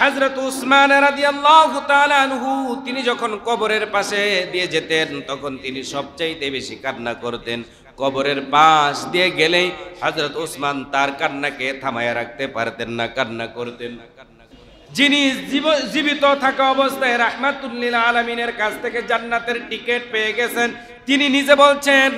হযরত উসমান রাদিয়াল্লাহু তাআলা আনহু তিনি যখন কবরের পাশে দিয়ে যেতেন তখন তিনি সবচাইতে বেশি কান্না করতেন। কবরের পাশ দিয়ে গেলেই হযরত উসমান তার কান্নাকে থামায়া রাখতে পারতেন না, কান্না করতেন। যিনি জীবিত থাকা অবস্থায় রাহমাতুল লিল আলামিনের কাছ থেকে জান্নাতের টিকিট পেয়ে গেছেন, তিনি নিজে বলছেন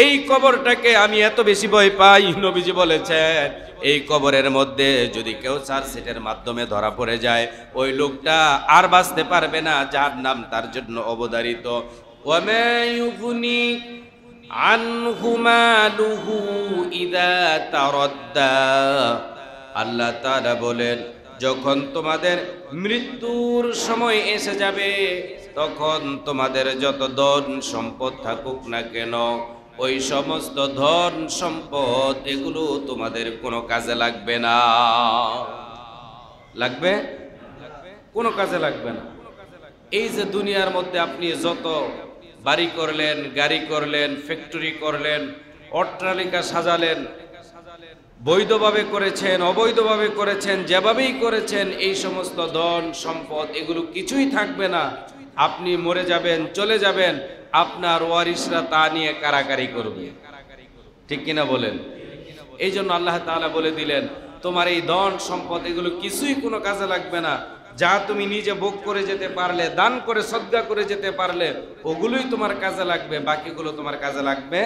এই কবরটাকে আমি এত বেশি ভয় পাই। নবীজি বলেছেন এই কবরের মধ্যে যদি কেউ চার্জশিটের মাধ্যমে ধরা পড়ে যায় ওই লোকটা আর বাঁচতে পারবে না, জাহান্নাম তার জন্য অবধারিত। ওয়ামা ইউগনি আনহু মালুহু ইযা তারাদ্দা। আল্লাহ তাআলা বলেন যখন তোমাদের মৃত্যুর সময় এসে যাবে তখন তোমাদের যত ধন সম্পদ থাকুক না কেন ওই সমস্ত ধন সম্পদ এগুলো তোমাদের কোনো কাজে লাগবে না। লাগবে? কোনো কাজে লাগবে না। এই যে দুনিয়ার মধ্যে আপনি যত বাড়ি করলেন, গাড়ি করলেন, ফ্যাক্টরি করলেন, অট্টালিকা সাজালেন, বৈধভাবে করেছেন, অবৈধভাবে করেছেন, যেভাবেই করেছেন, এই সমস্ত ধন সম্পদ এগুলো কিছুই থাকবে না। আপনি মরে যাবেন, চলে যাবেন, আপনার ওয়ারিসরা তা নিয়ে কারাকারি করবে। ঠিক কিনা বলেন? এই জন্য আল্লাহ তাআলা বলে দিলেন তোমার এই ধন সম্পদ এগুলো কিছুই কোনো কাজে লাগবে না। যা তুমি নিজে ভোগ করে যেতে পারলে, দান করে সদকা করে যেতে পারলে ওগুলোই তোমার কাজে লাগবে, বাকিগুলো তোমার কাজে লাগবে।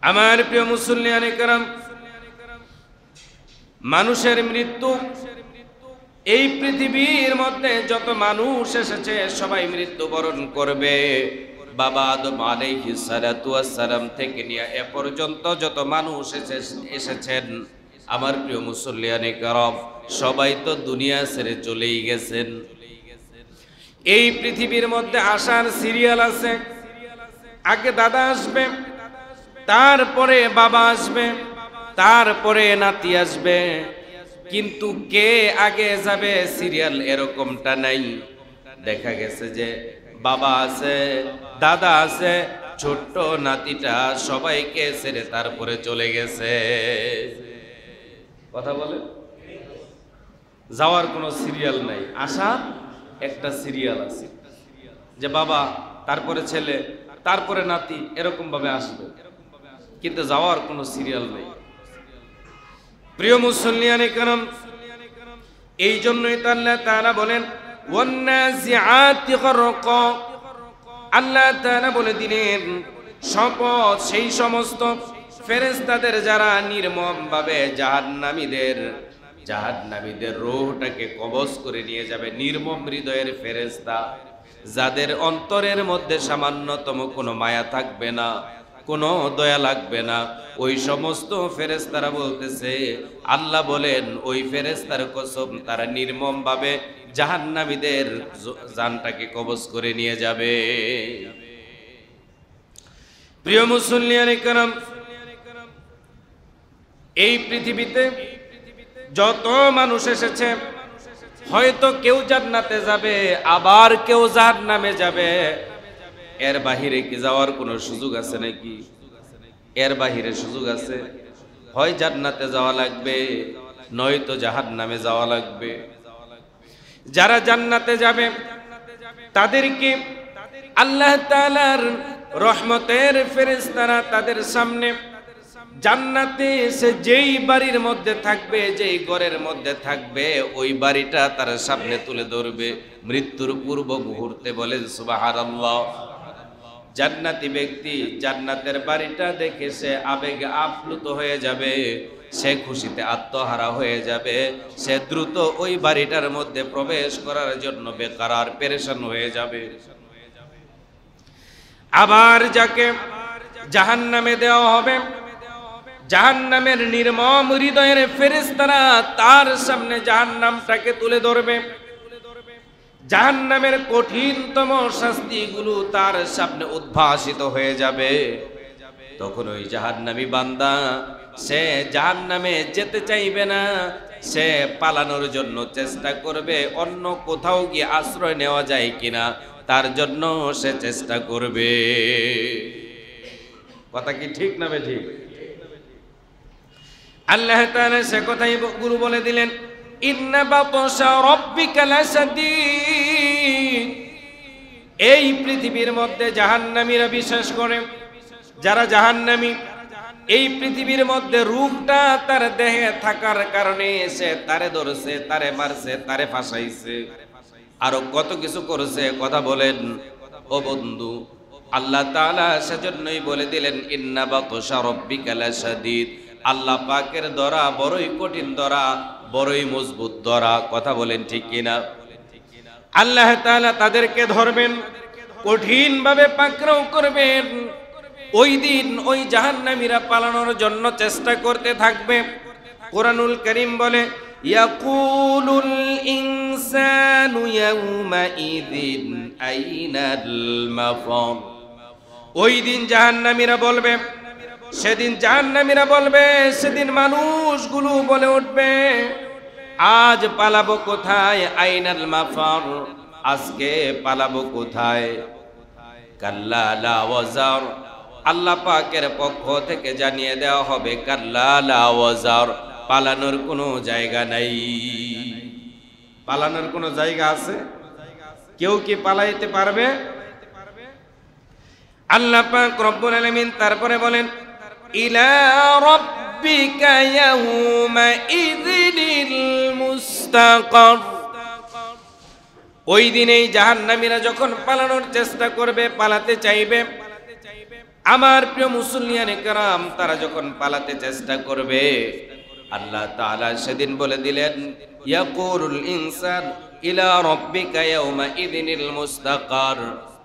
আমার প্রিয় মুসল্লিয়ানে কেরাম, মানুষের মৃত্যু, এই পৃথিবীর মধ্যে যত মানুষ এসেছে সবাই মৃত্যুবরণ করবে। বাবা আদম আলাইহিস সালাতু ওয়াস সালাম থেকে নিয়ে এ পর্যন্ত যত মানুষ এসেছেন আমার প্রিয় মুসল্লিয়ানে কেরাম সবাই তো দুনিয়া ছেড়ে চলেই গেছেন। এই পৃথিবীর মধ্যে আসার সিরিয়াল আছে। আগে দাদা আসবে, তারপরে বাবা আসবে, তারপরে নাতি আসবে, কিন্তু কে আগে যাবে সিরিয়াল এরকমটা নাই। দেখা গেছে যে বাবা আছে, দাদা আছে, ছোট্ট নাতিটা সবাইকে ছেড়ে তারপরে চলে গেছে। কথা বলে যাওয়ার কোনো সিরিয়াল নাই, আসার একটা সিরিয়াল আছে যে বাবা, তারপরে ছেলে, তারপরে নাতি, এরকম ভাবে আসবে, কিন্তু যাওয়ার কোনো সিরিয়াল নেই। প্রিয় মুসল্লিয়ানে কেরাম, এই জন্যই তো আল্লাহ তাআলা বলেন ওয়ান্নাজিআতি গরকা। আল্লাহ তাআলা বলে দিলেন শপথ সেই সমস্ত ফেরেশতাদের যারা নির্মম ভাবে জাহান্নামীদের রূহটাকে কবজ করে নিয়ে যাবে। নির্মম হৃদয়ের ফেরেশতা, যাদের অন্তরের মধ্যে সামান্যতম কোনো মায়া থাকবে না, কোনো দয়া লাগবে না, ওই সমস্ত ফেরেশতারা বলতেছে, আল্লাহ বলেন ওই ফেরেশতার কসম তারা নির্মম ভাবে জাহান্নামীদের জানটাকে কবজ করে নিয়ে যাবে। প্রিয় মুসল্লিয়ানে কেরাম, এই পৃথিবীতে যত মানুষ এসেছে হয়তো কেউ জান্নাতে যাবে, আবার কেউ জাহান্নামে যাবে। এর বাহিরে কি যাওয়ার কোনো সুযোগ আছে নাকি? এর বাহিরে সুযোগ আছে? হয় জান্নাতে যাওয়া লাগবে, নয়তো জাহান্নামে যাওয়া লাগবে। যারা জান্নাতে যাবে তাদেরকে আল্লাহ তাআলার রহমতের ফেরেশতারা তাদের সামনে জান্নাতে এসে যেই বাড়ির মধ্যে থাকবে, যেই ঘরের মধ্যে থাকবে, ওই বাড়িটা তার সামনে তুলে ধরবে মৃত্যুর পূর্ব মুহূর্তে। বলেন সুবহানাল্লাহ। জান্নাতি ব্যক্তি জান্নাতের বাড়িটা দেখে সে আবেগে আপ্লুত হয়ে যাবে, সে খুশিতে আত্মহারা হয়ে যাবে, সে দ্রুত ওই বাড়িটার মধ্যে প্রবেশ করার জন্য বেকারার পেরেশান হয়ে যাবে। আবার যাকে জাহান্নামে দেওয়া হবে, জাহান্নামের নির্মম হৃদয়ের ফেরেশতারা তার সামনে জাহান্নামটাকে তুলে ধরবে। জাহান্নামের কঠিনতম শাস্তিগুলো তার সামনে উদ্ভাসিত হয়ে যাবে। তখন ওই জাহান্নামী বান্দা সে জাহান্নামে যেতে চাইবে না, সে পালানোর জন্য চেষ্টা করবে, অন্য কোথাও গিয়ে আশ্রয় নেওয়া যায় কিনা তার জন্য সে চেষ্টা করবে। কথা কি ঠিক না বেঠিক? আল্লাহ তাআলা সে কথাই গুরু বলে দিলেন ইন্না বাতশা রাব্বিকা লাশাদীদ। এই পৃথিবীর মধ্যে জাহান্নামীরা বিশ্বাস করে, যারা জাহান্নামী, এই পৃথিবীর মধ্যে রূপটা তার দেহে থাকার কারণে সে তারে ধরছে, তারে মারছে, তারে ফাঁসাইছে, আরো কত কিছু করেছে। কথা বলেন ও বন্ধু, আল্লাহ তাআলা সেজন্যই বলে দিলেন ইন্না বাতশা রাব্বিকা লাশাদীদ। আল্লাহ পাকের ধরা বড়ই কঠিন ধরা, বড়ই মজবুত ধরা। কথা বলেন ঠিক কিনা? আল্লাহ তাআলা তাদেরকে ধরবেন, কঠিন ভাবে পাকড়াও করবেন। ওই দিন ওই জাহান্নামীরা পালানোর জন্য চেষ্টা করতে থাকবে। কুরআনুল কারীম বলে ইয়াকুলুল ইনসানু ইয়াউমাইযিন আইনাল মাফার। ওই দিন জাহান্নামীরা বলবে, সেদিন জাহান্নামীরা বলবে, সেদিন মানুষগুলো বলে উঠবে আজ পালাবো কোথায়? আইনাল মাফার, আজকে পালাবো কোথায়? কাল্লা লা ওয়াজার, আল্লাহ পাকের পক্ষ থেকে জানিয়ে দেওয়া হবে কাল্লা লা ওয়াজার, পালানোর কোনো জায়গা নাই। পালানোর কোনো জায়গা আছে? কেউ কি পালাইতে পারবে? আল্লাহ পাক রব্বুল আলামিন তারপরে বলেন ইলা রাব্বিকা ইয়াউমা ইযিনিল মুস্তাকার। ওই দিনেই জাহান্নামীরা যখন পালানোর চেষ্টা করবে, পালাতে চাইবে, আমার প্রিয় মুসল্লিয়ানে কেরাম, তারা যখন পালাতে চেষ্টা করবে, আল্লাহ তাআলা সেদিন বলে দিলেন ইয়াকুলুল ইনসান ইলা রাব্বিকা ইয়াউমা ইযিনিল মুস্তাকার।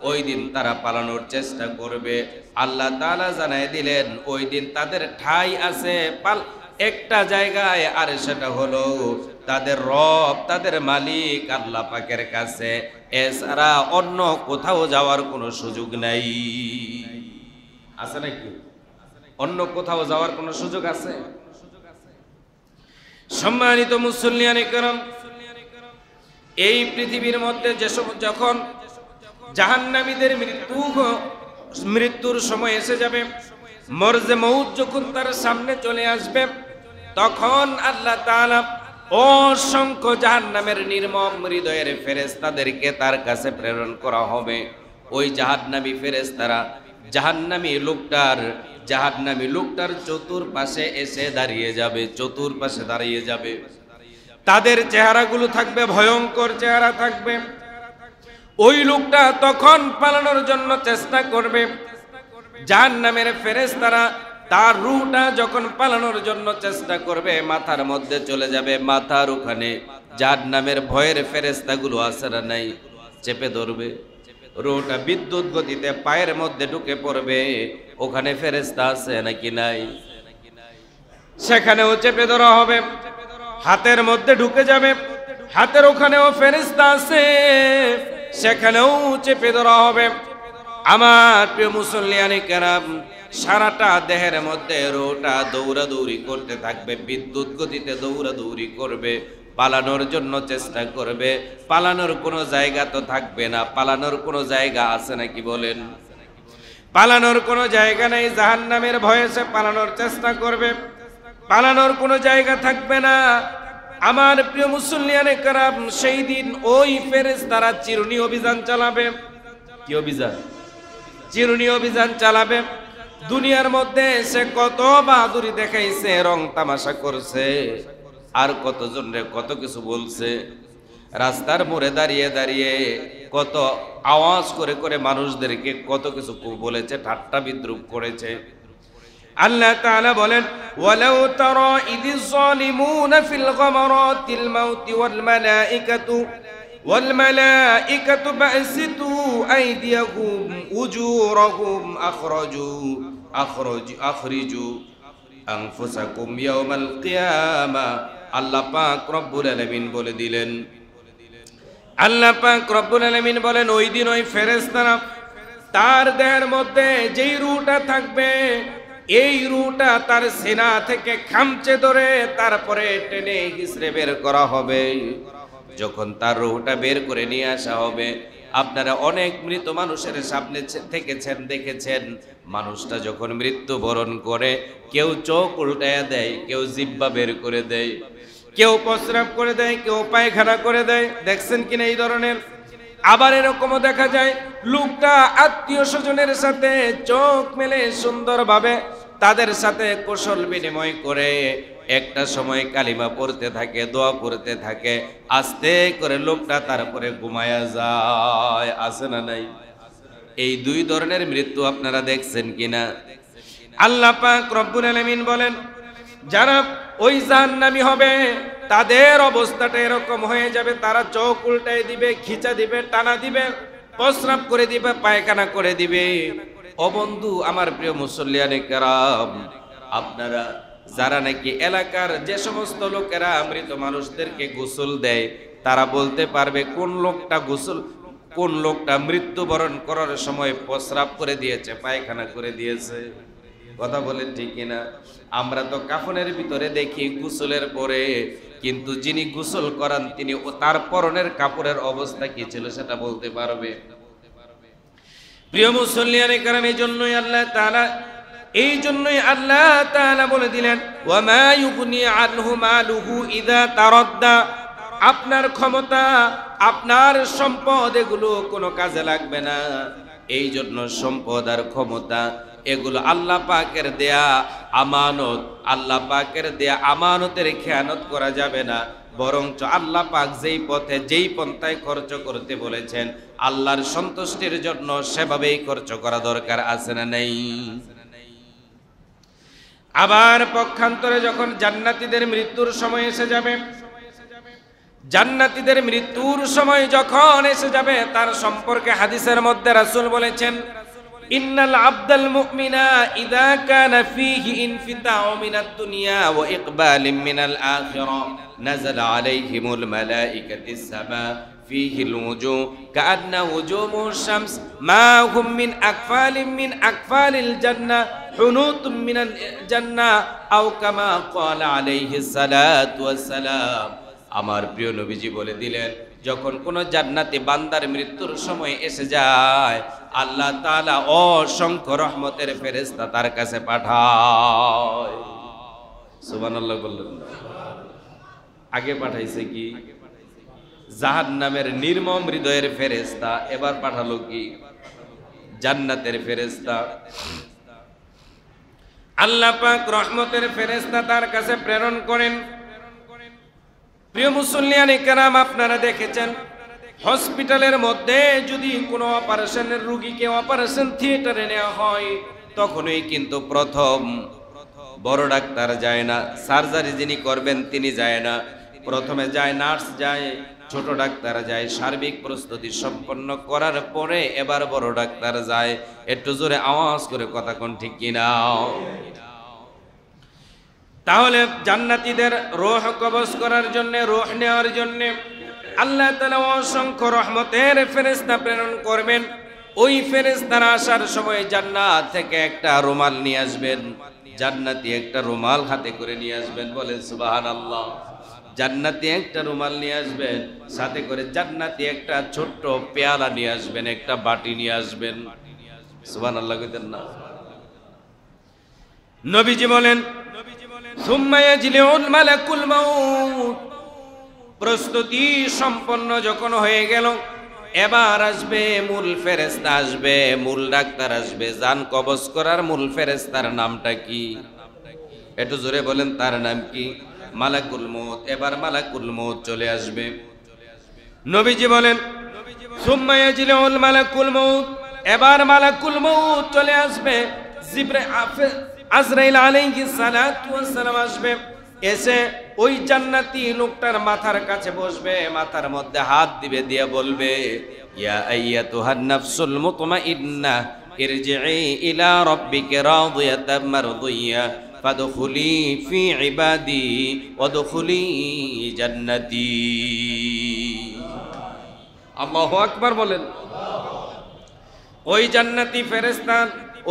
ওই দিন তারা পালানোর চেষ্টা করবে। আল্লাহ তাআলা জানায় দিলেন ওই দিন তাদের ঠাঁই আছে একটা জায়গায়, আর সেটা হলো তাদের রব, তাদের মালিক আল্লাহ পাকের কাছে। এছাড়া অন্য কোথাও যাওয়ার কোনো সুযোগ নাই। আছে নাকি? অন্য কোথাও যাওয়ার কোনো সুযোগ আছে? সম্মানিত মুসল্লিয়ানে কেরাম, এই পৃথিবীর মধ্যে যখন জাহান্নামীদের মৃত্যুর সময় এসে যাবে, মরজে মউত যখন তার সামনে চলে আসবে, তখন আল্লাহ তাআলা অসংখ্য জাহান্নামের নির্মম হৃদয়ের ফেরেশতাদেরকে তার কাছে প্রেরণ করা হবে। ওই জাহান্নামী ফেরেশতারা জাহান্নামী লোকটার চতুর্পাশে এসে দাঁড়িয়ে যাবে, চতুর্পাশে দাঁড়িয়ে যাবে। তাদের চেহারাগুলো থাকবে ভয়ঙ্কর চেহারা থাকবে। ওই লোকটা তখন পালানোর জন্য চেষ্টা করবে। জাহান্নামের ফেরেশতারা তার রূহটা যখন পালানোর জন্য চেষ্টা করবে, মাথার মধ্যে চলে যাবে। মাথার ওখানে জাহান্নামের ভয়ের ফেরেশতাগুলো আছে না নাই, চেপে ধরবে। রূহটা বিদ্যুৎ গতিতে পায়ের মধ্যে ঢুকে পড়বে। ওখানে ফেরেশতা আছে নাকি নাই? সেখানেও চেপে ধরা হবে। হাতের মধ্যে ঢুকে যাবে, হাতের ওখানেও ফেরেশতা আছে, সেখানেও চেপে ধরা হবে। আমার প্রিয় মুসল্লিয়ানে কেরাম, সারাটা দেহের মধ্যে রোটা দৌড়াদৌড়ি করতে থাকবে, বিদ্যুৎ গতিতে দৌড়াদৌড়ি করবে, পালানোর জন্য চেষ্টা করবে। পালানোর কোনো জায়গা তো থাকবে না। পালানোর কোনো জায়গা আছে নাকি বলেন? পালানোর কোনো জায়গা নেই। জাহান্নামের ভয়ে সে পালানোর চেষ্টা করবে, পালানোর কোনো জায়গা থাকবে না। আমার প্রিয় মুসল্লিয়ানে কেরাম, সেই দিন ওই ফেরেশতারা চিরুনি অভিযান চালাবে। কি অভিযান? চিরুনি অভিযান চালাবে। দুনিয়ার মধ্যে সে কত বাহাদুরি দেখাইছে, রং তামাশা করছে, আর কতজন রে কত কিছু বলছে। রাস্তার মোড়ে দাঁড়িয়ে দাঁড়িয়ে কত আওয়াজ করে করে মানুষদেরকে কত কিছু বলেছে, ঠাট্টা বিদ্রুপ করেছে। আল্লাহ তাআলা বলেন ওয়ালাউ তারা ইযিজ যালিমুনা ফিল গামারাতিল মাউতি ওয়াল মালাইকাতু বা'সিতু আইদিয়াহুম উজুরাহুম আখরিজু আনফুসাকুম ইয়াওমাল কিয়ামা। আল্লাহ পাক রব্বুল আলামিন বলে দিলেন, আল্লাহ পাক রব্বুল আলামিন বলেন ওই দিন ওই ফেরেশতারা তার দেহের মধ্যে যেই রূহটা থাকবে, এই রূহটা তার সিনা থেকে খামচে ধরে তারপরে টেনে হিসড়ে বের করা হবে। যখন তার রূহটা বের করে নিয়ে আসা হবে, আপনারা অনেক মৃত মানুষের সামনে থেকেছেন, দেখেছেন, মানুষটা যখন মৃত্যুবরণ করে কেউ চোখ উল্টায়া দেয়, কেউ জিহ্বা বের করে দেয়, কেউ প্রস্রাব করে দেয়, কেউ পায়খানা করে দেয়, দেখছেন কিনা এই ধরনের। আবার এরকমও দেখা যায় লোকটা আত্মীয় স্বজনের সাথে চোখ মেলে সুন্দরভাবে তাদের সাথে কুশল বিনিময় করে একটা সময় কালিমা পড়তে থাকে, দোয়া পড়তে থাকে, আস্তে করে লোকটা তারপরে ঘুমায়া যায়। আছে না নাই? এই দুই ধরনের মৃত্যু আপনারা দেখছেন কিনা? আল্লাহ পাক রব্বুল আলামিন বলেন, যারা ওই জাহান্নামী হবে তাদের অবস্থাটা এরকম হয়ে যাবে, তারা চোখ উল্টাই দিবে, খিচা দিবে, টানা দিবে, প্রস্রাব করে দিবে, পায়খানা করে দিবে। ও বন্ধু, আমার প্রিয় মুসল্লিয়ানে কেরাম, আপনারা যারা নাকি এলাকার যে সমস্ত লোকেরা মৃত মানুষদেরকে গোসল দেয়, তারা বলতে পারবে কোন লোকটা মৃত্যুবরণ করার সময় প্রস্রাব করে দিয়েছে, পায়খানা করে দিয়েছে। কথা বলেন ঠিক কিনা? আমরা তো কাফনের ভিতরে দেখি গোসলের পরে, কিন্তু যিনি গোসল করান তিনি তার পরনের কাপড়ের অবস্থা কি ছিল সেটা বলতে পারবে। প্রিয় মুসল্লিয়ানে কারণ এই জন্যই আল্লাহ তাআলা বলে দিলেন, ওয়া মা ইউগনি আনহু মালুহু ইযা তারাদ্দা। আপনার ক্ষমতা, আপনার সম্পদ এগুলো কোনো কাজে লাগবে না। এই জন্য সম্পদ আর ক্ষমতা এগুলো আল্লাহ পাকের দেয়া আমানত। আল্লাহ পাকের দেয়া আমানতের খেয়ানত করা যাবে না, বরঞ্চ আল্লাহ পাক যেই পথে যেই পন্থায় খরচ করতে বলেছেন আল্লাহর সন্তুষ্টির জন্য সেভাবেই খরচ করা দরকার। আছে না নেই? আবার পক্ষান্তরে যখন জান্নাতীদের মৃত্যুর সময় এসে যাবে, জান্নাতীদের মৃত্যুর সময় যখন এসে যাবে তার সম্পর্কে হাদিসের মধ্যে রাসূল বলেছেন, ইন্নাল আবদাল মুমিনা ইযা কানা ফীহি ইনফিতাউ মিনাদ দুনিয়া ওয়া ইকবালিন মিনাল আখিরা নাযালা আলাইহিমুল মালাইকাতুস সামা ফীহিল ওয়ুজু কাআন্না ওয়ুজুহুশ শামস মা হুম মিন আকফালিল জান্নাহ হুনুতুম মিনাল জান্নাহ আও কামা ক্বালা আলাইহিস সালাতু ওয়াস সালাম। আমার প্রিয় নবীজি বলে দিলেন, যখন কোন জান্নাতি বান্দার মৃত্যুর সময় এসে যায় আল্লাহ তাআলা অসংখ্য রহমতের ফেরেশতা তার কাছে পাঠায়। সুবহানাল্লাহ বললেন। আগে পাঠাইছে কি? জাহান্নামের নির্মম হৃদয়ের ফেরেশতা, এবার পাঠালো কি? জান্নাতের ফেরেশতা। আল্লাহ পাক রহমতের ফেরেশতা তার কাছে প্রেরণ করেন। প্রিয় মুসল্লিয়ানে কেরাম, আপনারা দেখেছেন হসপিটালের মধ্যে যদি কোনো অপারেশনের রোগীকে অপারেশন থিয়েটারে নেওয়া হয় তখনই কিন্তু প্রথম বড় ডাক্তার যায় না, সার্জারি যিনি করবেন তিনি যায় না, প্রথমে যায় নার্স, যায় ছোট ডাক্তার, যায় সার্বিক প্রস্তুতি সম্পন্ন করার পরে এবার বড় ডাক্তার যায়। একটু জোরে আওয়াজ করে কথা কোন ঠিক কিনা? তাহলে জান্নাতীদের রূহ কবজ করার জন্য, রূহ নেওয়ার জন্য আল্লাহ তাআলা অসংখ্য রহমতের ফেরেশতা প্রেরণ করবেন। ওই ফেরেশতারা আসার সময় জান্নাত থেকে একটা রুমাল নিয়ে আসবেন, জান্নাতি একটা রুমাল হাতে করে নিয়ে আসবেন। বলেন সুবহানাল্লাহ। জান্নাতি একটা রুমাল নিয়ে আসবেন, সাথে করে জান্নাতি একটা ছোট্ট পেয়ালা নিয়ে আসবেন, একটা বাটি নিয়ে আসবেন। সুবহানাল্লাহ কইতেন না? নবীজি বলেন, সুম্মা ইয়াজলিউল মালাকুল মাউত। প্রস্তুতি সম্পন্ন যখন হয়ে গেল, এবার আসবে মূল ফেরেশতা, আসবে মূল ডাক্তার, আসবে জান কবজ করার মূল ফেরেশতার নামটা কি? একটু জোরে বলেন, তার নাম কি? মালাকুল মউত। এবার মালাকুল মউত চলে আসবে। নবীজি বলেন, সুম্মা ইয়াজলিউল মালাকুল মউত। এবার মালাকুল মউত চলে আসবে। আজরাইল আলাইহিস সালাতু ওয়াস সালাম আসবে, এসে ওই জান্নাতি লোকটার মাথার কাছে বসবে, মাথার মধ্যে হাত দিবে, দিয়ে বলবে, ইয়া আইয়াতুহান নাফসুল মুতমাইন্নাহ ইরজিই ইলা রাব্বিকা রাদিয়াতাম মারদিয়া ফাদখুলি ফি ইবাদি ওয়াদখুলি জান্নাতি। আল্লাহু আকবার বলেন। ওই জান্নাতি ফেরেশতা,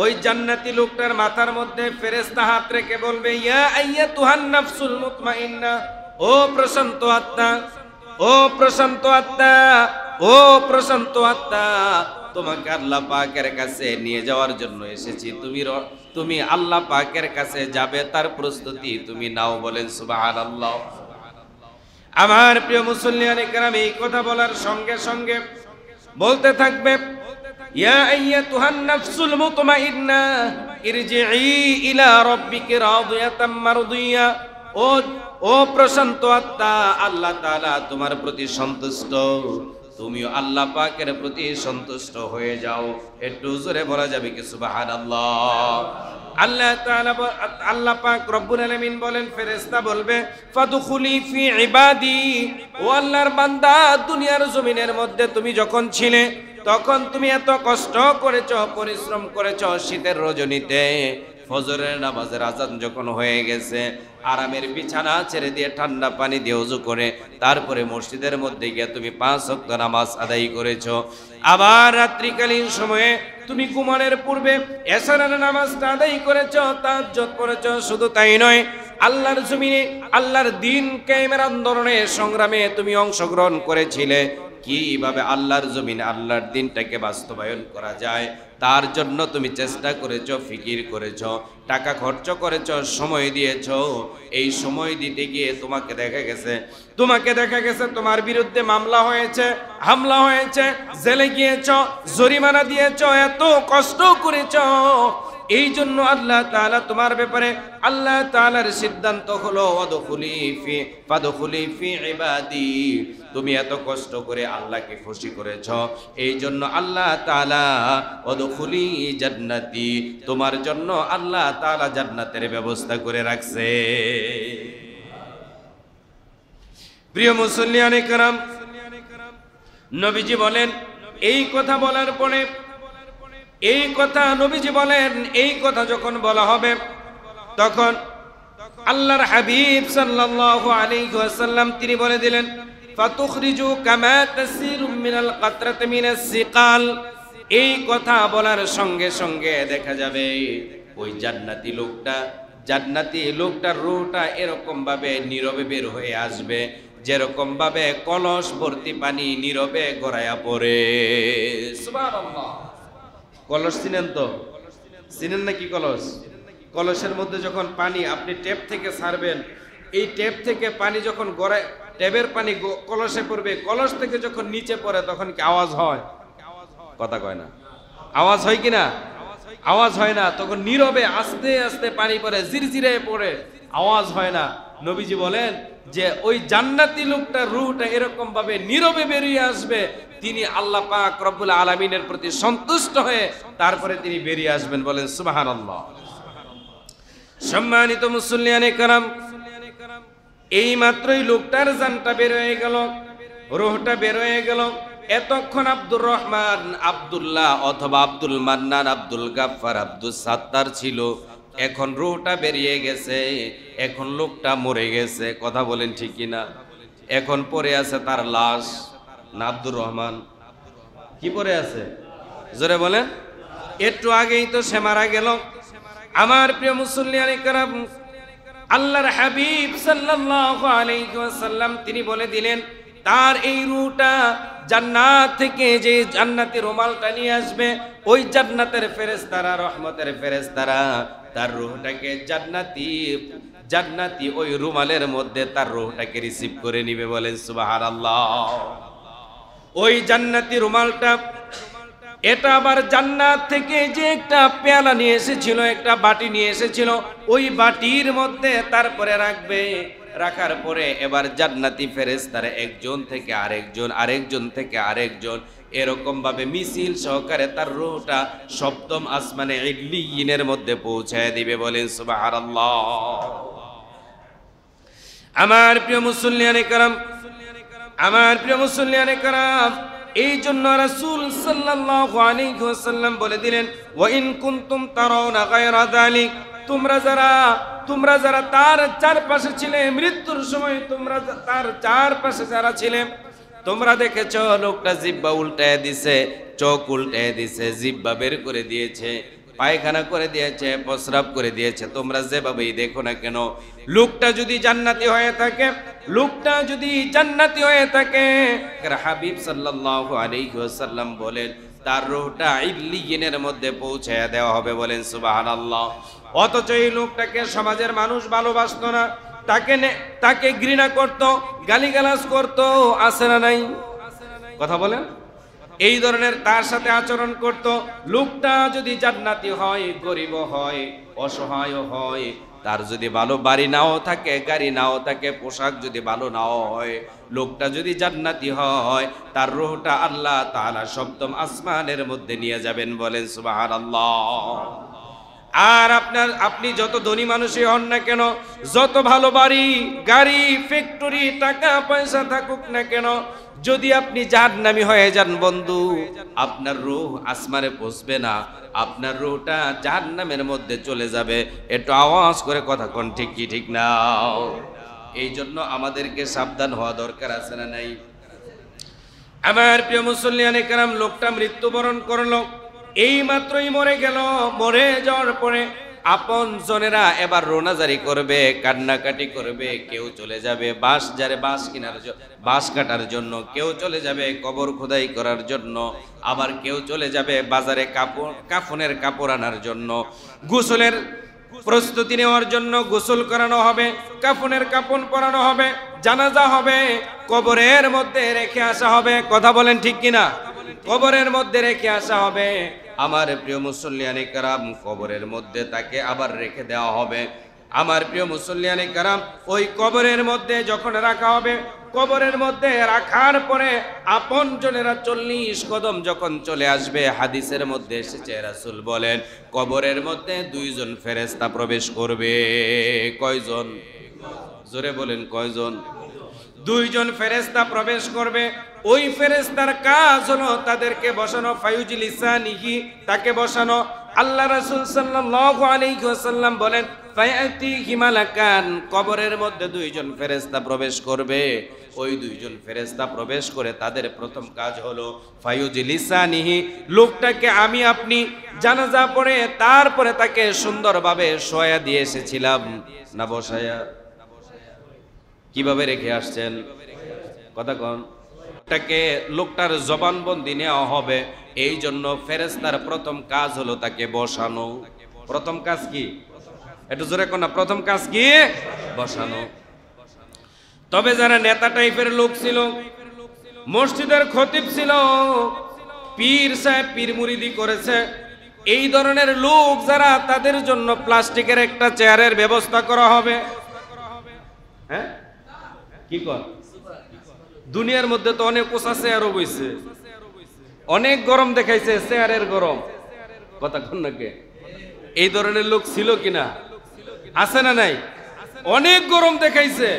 ওই জান্নাতি লোকটার মাথার মধ্যে ফেরেশতা হাত রেখে বলবে, ইয়া আইয়াতুহান নাফসুল মুতমাইন্নাহ, ও প্রশান্ত আত্মা, ও প্রশান্ত আত্মা, ও প্রশান্ত আত্মা, তোমাকে আল্লাহ পাকের কাছে নিয়ে যাওয়ার জন্য এসেছি। তুমি আল্লাহ পাকের কাছে যাবে, তার প্রস্তুতি তুমি নাও। বলেন সুবহানাল্লাহ। আমার প্রিয় মুসল্লিয়ানে কেরাম, এই কথা বলার সঙ্গে সঙ্গে বলতে থাকবে, ইয়া আইয়াতুহান নাফসুল মুতমাইন্না ইরজিই ইলা রাব্বিকি রাদিয়াতাম মারদিয়া। ও প্রশান্ত আত্মা, আল্লাহ তাআলা তোমার প্রতি সন্তুষ্ট, তুমিও আল্লাহ পাকের প্রতি সন্তুষ্ট হয়ে যাও। একটু জোরে বলা যাবে কি সুবহানাল্লাহ? আল্লাহ তাআলা, আল্লাহ পাক রব্বুল আলামিন বলেন, ফেরেশতা বলবে, ফাদখুলি ফি ইবাদি। ও আল্লাহর বান্দা, দুনিয়ার জমিনের মধ্যে তুমি যখন ছিলে তখন তুমি এত কষ্ট করেছো, পরিশ্রম করেছো। শীতের রজনীতে ফজরের নামাজের আজান যখন হয়ে গেছে, আরামের বিছানা ছেড়ে দিয়ে ঠান্ডা পানি দিয়ে ওযু করে তারপরে মসজিদের মধ্যে গিয়ে তুমি 5 ওয়াক্ত নামাজ আদায় করেছো। আবার রাত্রিকালীন সময়ে তুমি ঘুমানোর পূর্বে এশারের নামাজটা আদায় করেছো, তাহাজ্জুদ পড়েছো। শুধু তাই নয়, আল্লাহর জমিনে আল্লাহর দ্বীন কায়েমের আন্দোলনে সংগ্রামে তুমি অংশগ্রহণ করেছিলে। কিভাবে আল্লাহর জমিনে আল্লাহর দ্বীনটাকে বাস্তবায়ন করা যায় তার জন্য তুমি চেষ্টা করেছো, ফিকির করেছো, টাকা খরচ করেছো, সময় দিয়েছো। এই সময় দিতে গিয়ে তোমাকে দেখা গেছে তোমার বিরুদ্ধে মামলা হয়েছে, হামলা হয়েছে, জেলে গিয়েছো, জরিমানা দিয়েছো, এত কষ্ট করেছো। এই জন্য আল্লাহ তাআলা তোমার ব্যাপারে, আল্লাহ তাআলার সিদ্ধান্ত হলো ফাদখুলি ফি ইবাদি। তুমি এত কষ্ট করে আল্লাহকে খুশি করেছো, এই জন্য আল্লাহ তাআলা ওয়াদখুলি জান্নাতি, তোমার জন্য আল্লাহ তাআলা জান্নাতের ব্যবস্থা করে রাখছে। প্রিয় মুসল্লিয়ানে কেরাম, নবীজি বলেন, এই কথা বলার পরে, এই কথা নবীজি বলেন, এই কথা যখন বলা হবে তখন আল্লাহর হাবিব সাল্লাল্লাহু আলাইহি ওয়াসাল্লাম তিনি বলে দিলেন, ফাতুখরিজু কামা তাসিরু মিনাল কাতরাতি মিনাস সিকাল। এই কথা বলার সঙ্গে সঙ্গে দেখা যাবে ওই জান্নাতি লোকটার রূহটা এরকম ভাবে নীরবে বের হয়ে আসবে, যেরকম ভাবে কলস ভর্তি পানি নীরবে গড়াইয়া পড়ে। সুবহানাল্লাহ। কলস চিনেন তো? চিনেন নাকি কলস? কলসের মধ্যে যখন পানি আপনি ট্যাপ থেকে ছাড়বেন, এই ট্যাপ থেকে পানি যখন গড়ায়, ট্যাপের পানি কলসে পড়বে, কলস থেকে যখন নিচে পড়ে তখন কি আওয়াজ হয়? কথা কয় না। আওয়াজ হয় কিনা? আওয়াজ হয় না। তখন নীরবে আস্তে আস্তে পানি পড়ে, জিরজিরে পড়ে, আওয়াজ হয় না। নবীজি বলেন যে ওই জান্নাতি লোকটার রূহটা এরকম ভাবে নীরবে বেরিয়ে আসবে, তিনি আল্লাহ পাক রব্বুল আলামিনের প্রতি সন্তুষ্ট হয়ে তারপরে তিনি বেরিয়ে আসবেন। বলেন সুবহানাল্লাহ। সম্মানিত মুসল্লিয়ানে কেরাম, এই মাত্রই লোকটার জানটা বের হয়ে গেল, রূহটা বের হয়ে গেল। এতক্ষণ আব্দুর রহমান, আব্দুল্লাহ অথবা আব্দুল মান্নান, আব্দুল গাফফার, আব্দুল সাত্তার ছিল। এখন রূহটা বেরিয়ে গেছে, এখন লোকটা মরে গেছে। কথা বলেন ঠিক কিনা? এখন পড়ে আছে তার লাশ। না আব্দুর রহমান কি পড়ে আছে? জোরে বলেন। একটু আগেই তো সে মারা গেল। আমার প্রিয় মুসল্লিয়ানে কেরাম, আল্লাহর হাবিব সাল্লাল্লাহু আলাইহি ওয়াসাল্লাম তিনি বলে দিলেন, তার এই রূহটা জান্নাত থেকে যে জান্নাতি রুমালটা নিয়ে আসবে, ওই জান্নাতের ফেরেশতারা, রহমতের ফেরেশতারা তার রূহটাকে জান্নাতি ওই রুমালের মধ্যে তার রূহটাকে রিসিভ করে নিবে। বলেন সুবহানাল্লাহ। ওই জান্নাতি রুমালটা, এটা আবার জান্নাত থেকে যে একটা পেয়ালা নিয়ে এসেছিল, একটা বাটি নিয়ে এসেছিল, ওই বাটির মধ্যে তারপরে রাখবে। রাখার পরে এবার জান্নাতি ফেরেশতারা একজন থেকে আরেকজন, আরেকজন থেকে আরেকজন, এরকম ভাবে মিছিল সহকারে তার রূহটা সপ্তম আসমানে ইল্লিয়িনের মধ্যে পৌঁছায় দিবে। বলেন সুবহানাল্লাহ। আমার প্রিয় মুসল্লিয়ানে কেরাম, আমার প্রিয় মুসল্লিয়ানে কেরাম, এই জন্য রাসূল সাল্লাল্লাহু আলাইহি ওয়াসাল্লাম বলে দিলেন, ওয়া ইন কুনতুম তারাউনা গায়রা যালিক, তোমরা যারা তার চারপাশে ছিলে, মৃত্যুর সময় তোমরা তার চারপাশে যারা ছিলে, তোমরা দেখেছো লোকটা জিহ্বা উল্টায় দিছে, চোখ উল্টায় দিছে, জিহ্বা বের করে দিয়েছে, পায়খানা করে দিয়েছে, প্রস্রাব করে দিয়েছে। তোমরা যেভাবেই দেখো না কেন, লোকটা যদি জান্নাতি হয়ে থাকে, লোকটা যদি জান্নাতি হয়ে থাকে, হাবিব সাল্লাল্লাহু আলাইহি ওয়াসাল্লাম বলেন তার রূহটা ইল্লিয়িনের মধ্যে পৌঁছায়া দেওয়া হবে। বলেন সুবহানাল্লাহ। অথচ এই লোকটাকে সমাজের মানুষ ভালোবাসতো না, তাকে ঘৃণা করত, গালিগালাজ করত, আছে না নাই? কথা বলেন। এই ধরনের তার সাথে আচরণ করত। লোকটা যদি জান্নাতি হয়, গরিব হয়, অসহায় হয়, তার যদি ভালো বাড়ি নাও থাকে, গাড়ি নাও থাকে, পোশাক যদি ভালো নাও হয়, লোকটা যদি জান্নাতি হয়, তার রূহটা আল্লাহ তাআলা সপ্তম আসমানের মধ্যে নিয়ে যাবেন। বলেন সুবহানাল্লাহ। আর আপনি যত ধনী মানুষই হন না কেন, যত ভালো বাড়ি গাড়ি ফ্যাক্টরি টাকা পয়সা থাকুক না কেন, যদি আপনি জাহান্নামী হয়ে যান বন্ধু, আপনার রূহ আসমানে পৌঁছবে না, আপনার রূহটা জাহান্নামের মধ্যে চলে যাবে। একটু আওয়াজ করে কথা কোন, ঠিক কি ঠিক না? এই জন্য আমাদেরকে সাবধান হওয়া দরকার, আছে না নাই? আমার প্রিয় মুসল্লিয়ানে কেরাম, লোকটা মৃত্যুবরণ করলো, এই মাত্রই মরে গেল। মরে যাওয়ার পরে আপন জনেরা এবার রোনাজারি করবে, কান্নাকাটি করবে। কেউ চলে যাবে বাঁশ কাটার জন্য, কেউ চলে যাবে কবর খোদাই করার জন্য, আবার কেউ চলে যাবে বাজারে কাফনের কাপড় আনার জন্য, গোসলের প্রস্তুতি নেওয়ার জন্য। গোসল করানো হবে, কাফনের কাপড় পরানো হবে, জানাজা হবে, কবরের মধ্যে রেখে আসা হবে। কথা বলেন ঠিক কিনা? কবরের মধ্যে রেখে আসা হবে। আমার প্রিয় মুসল্লিয়ানে কেরাম, কবরের মধ্যে তাকে আবার রেখে দেওয়া হবে। আমার প্রিয় মুসল্লিয়ানে কেরাম, ওই কবরের মধ্যে যখন রাখা হবে, কবরের মধ্যে রাখার পরে আপন জনেরা 40 কদম যখন চলে আসবে, হাদিসের মধ্যে এসেছে, রাসূল বলেন কবরের মধ্যে 2 জন ফেরেশতা প্রবেশ করবে। কয়জন? জোরে বলেন কয়জন? 2 জন ফেরেশতা প্রবেশ করবে। ওই ফেরেশতার কাজ হলো তাদেরকে বসানো, ফায়ুজলিসানিহি, তাকে বসানো। আল্লাহ রাসূল সাল্লাল্লাহু আলাইহি ওয়াসাল্লাম বলেন ফায়াতিহি মালাকান, কবরের মধ্যে 2 জন ফেরেশতা প্রবেশ করবে। ওই 2 জন ফেরেশতা প্রবেশ করে তাদের প্রথম কাজ হলো ফায়ুজলিসানিহি, লোকটাকে আমি আপনি জানাজা পড়ে তারপরে তাকে সুন্দরভাবে শোয়া দিয়ে এসেছিলাম না বসায়া? কিভাবে রেখে আসছেন? কথা কন। লোকটার জবানবন্দি নেওয়া হবে। এই জন্য ফেরেশতার প্রথম কাজ হলো তাকে বসানো। প্রথম কাজ কি? একটু জোরে কোন না, প্রথম কাজ কি? বসানো। তবে যারা নেতা টাইপের লোক ছিল, মসজিদের খতিব ছিল, পীর সাহেব পীর মুরিদি করেছে, এই ধরনের লোক যারা, তাদের জন্য প্লাস্টিকের একটা চেয়ারের ব্যবস্থা করা হবে। হ্যাঁ, কি কর? দুনিয়ার মধ্যে তো অনেক পোষা চেয়ারও বইছে, অনেক গরম দেখাইছে, চেয়ারের গরম। কথা কোন নাকি? এই ধরনের লোক ছিল কিনা? আছে না নাই? অনেক গরম দেখাইছে,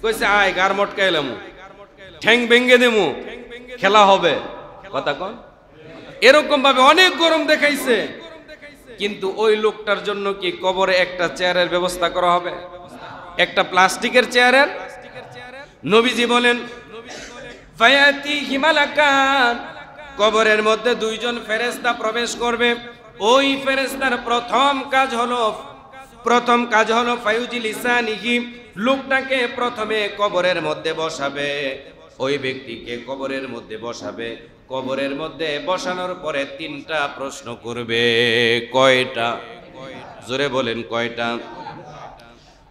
কইছে আয় গার মটকাইলাম, ঠ্যাং ভেঙ্গে দেমু, খেলা হবে। কথা কোন? এরকম ভাবে অনেক গরম দেখাইছে, কিন্তু ওই লোকটার জন্য কি কবরে একটা চেয়ারের ব্যবস্থা করা হবে? একটা প্লাস্টিকের চেয়ারের? নবীজি বলেন ফায়াতিহি মালাকান, কবরের মধ্যে 2 জন ফেরেশতা প্রবেশ করবে। ওই ফেরেশতার প্রথম কাজ হলো ফায়ুজলিসানিহি, লোকটাকে প্রথমে কবরের মধ্যে বসাবে। ওই ব্যক্তিকে কবরের মধ্যে বসাবে। কবরের মধ্যে বসানোর পরে 3টা প্রশ্ন করবে। কয়টা? জোরে বলেন কয়টা?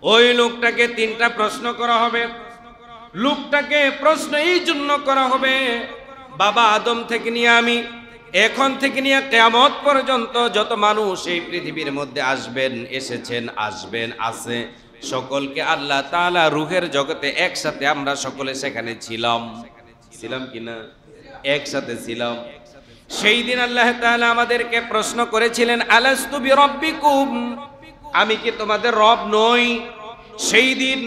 ওই লোকটাকে 3টা প্রশ্ন করা হবে। লোকটাকে প্রশ্ন এই জন্য করা হবে, বাবা আদম থেকে নিয়ে আমি এখন থেকে নিয়ে কিয়ামত পর্যন্ত যত মানুষ এই পৃথিবীর মধ্যে আসবেন, এসেছেন, আসবেন, আছে, সকলকে আল্লাহ তাআলা রূহের জগতে একসাথে আমরা সকলে সেখানে ছিলাম কিনা? একসাথে ছিলাম। সেই দিন আল্লাহ তাআলা আমাদেরকে প্রশ্ন করেছিলেন আলাস্তু বিরাব্বিকুম, আমি কি তোমাদের রব নই? সেই দিন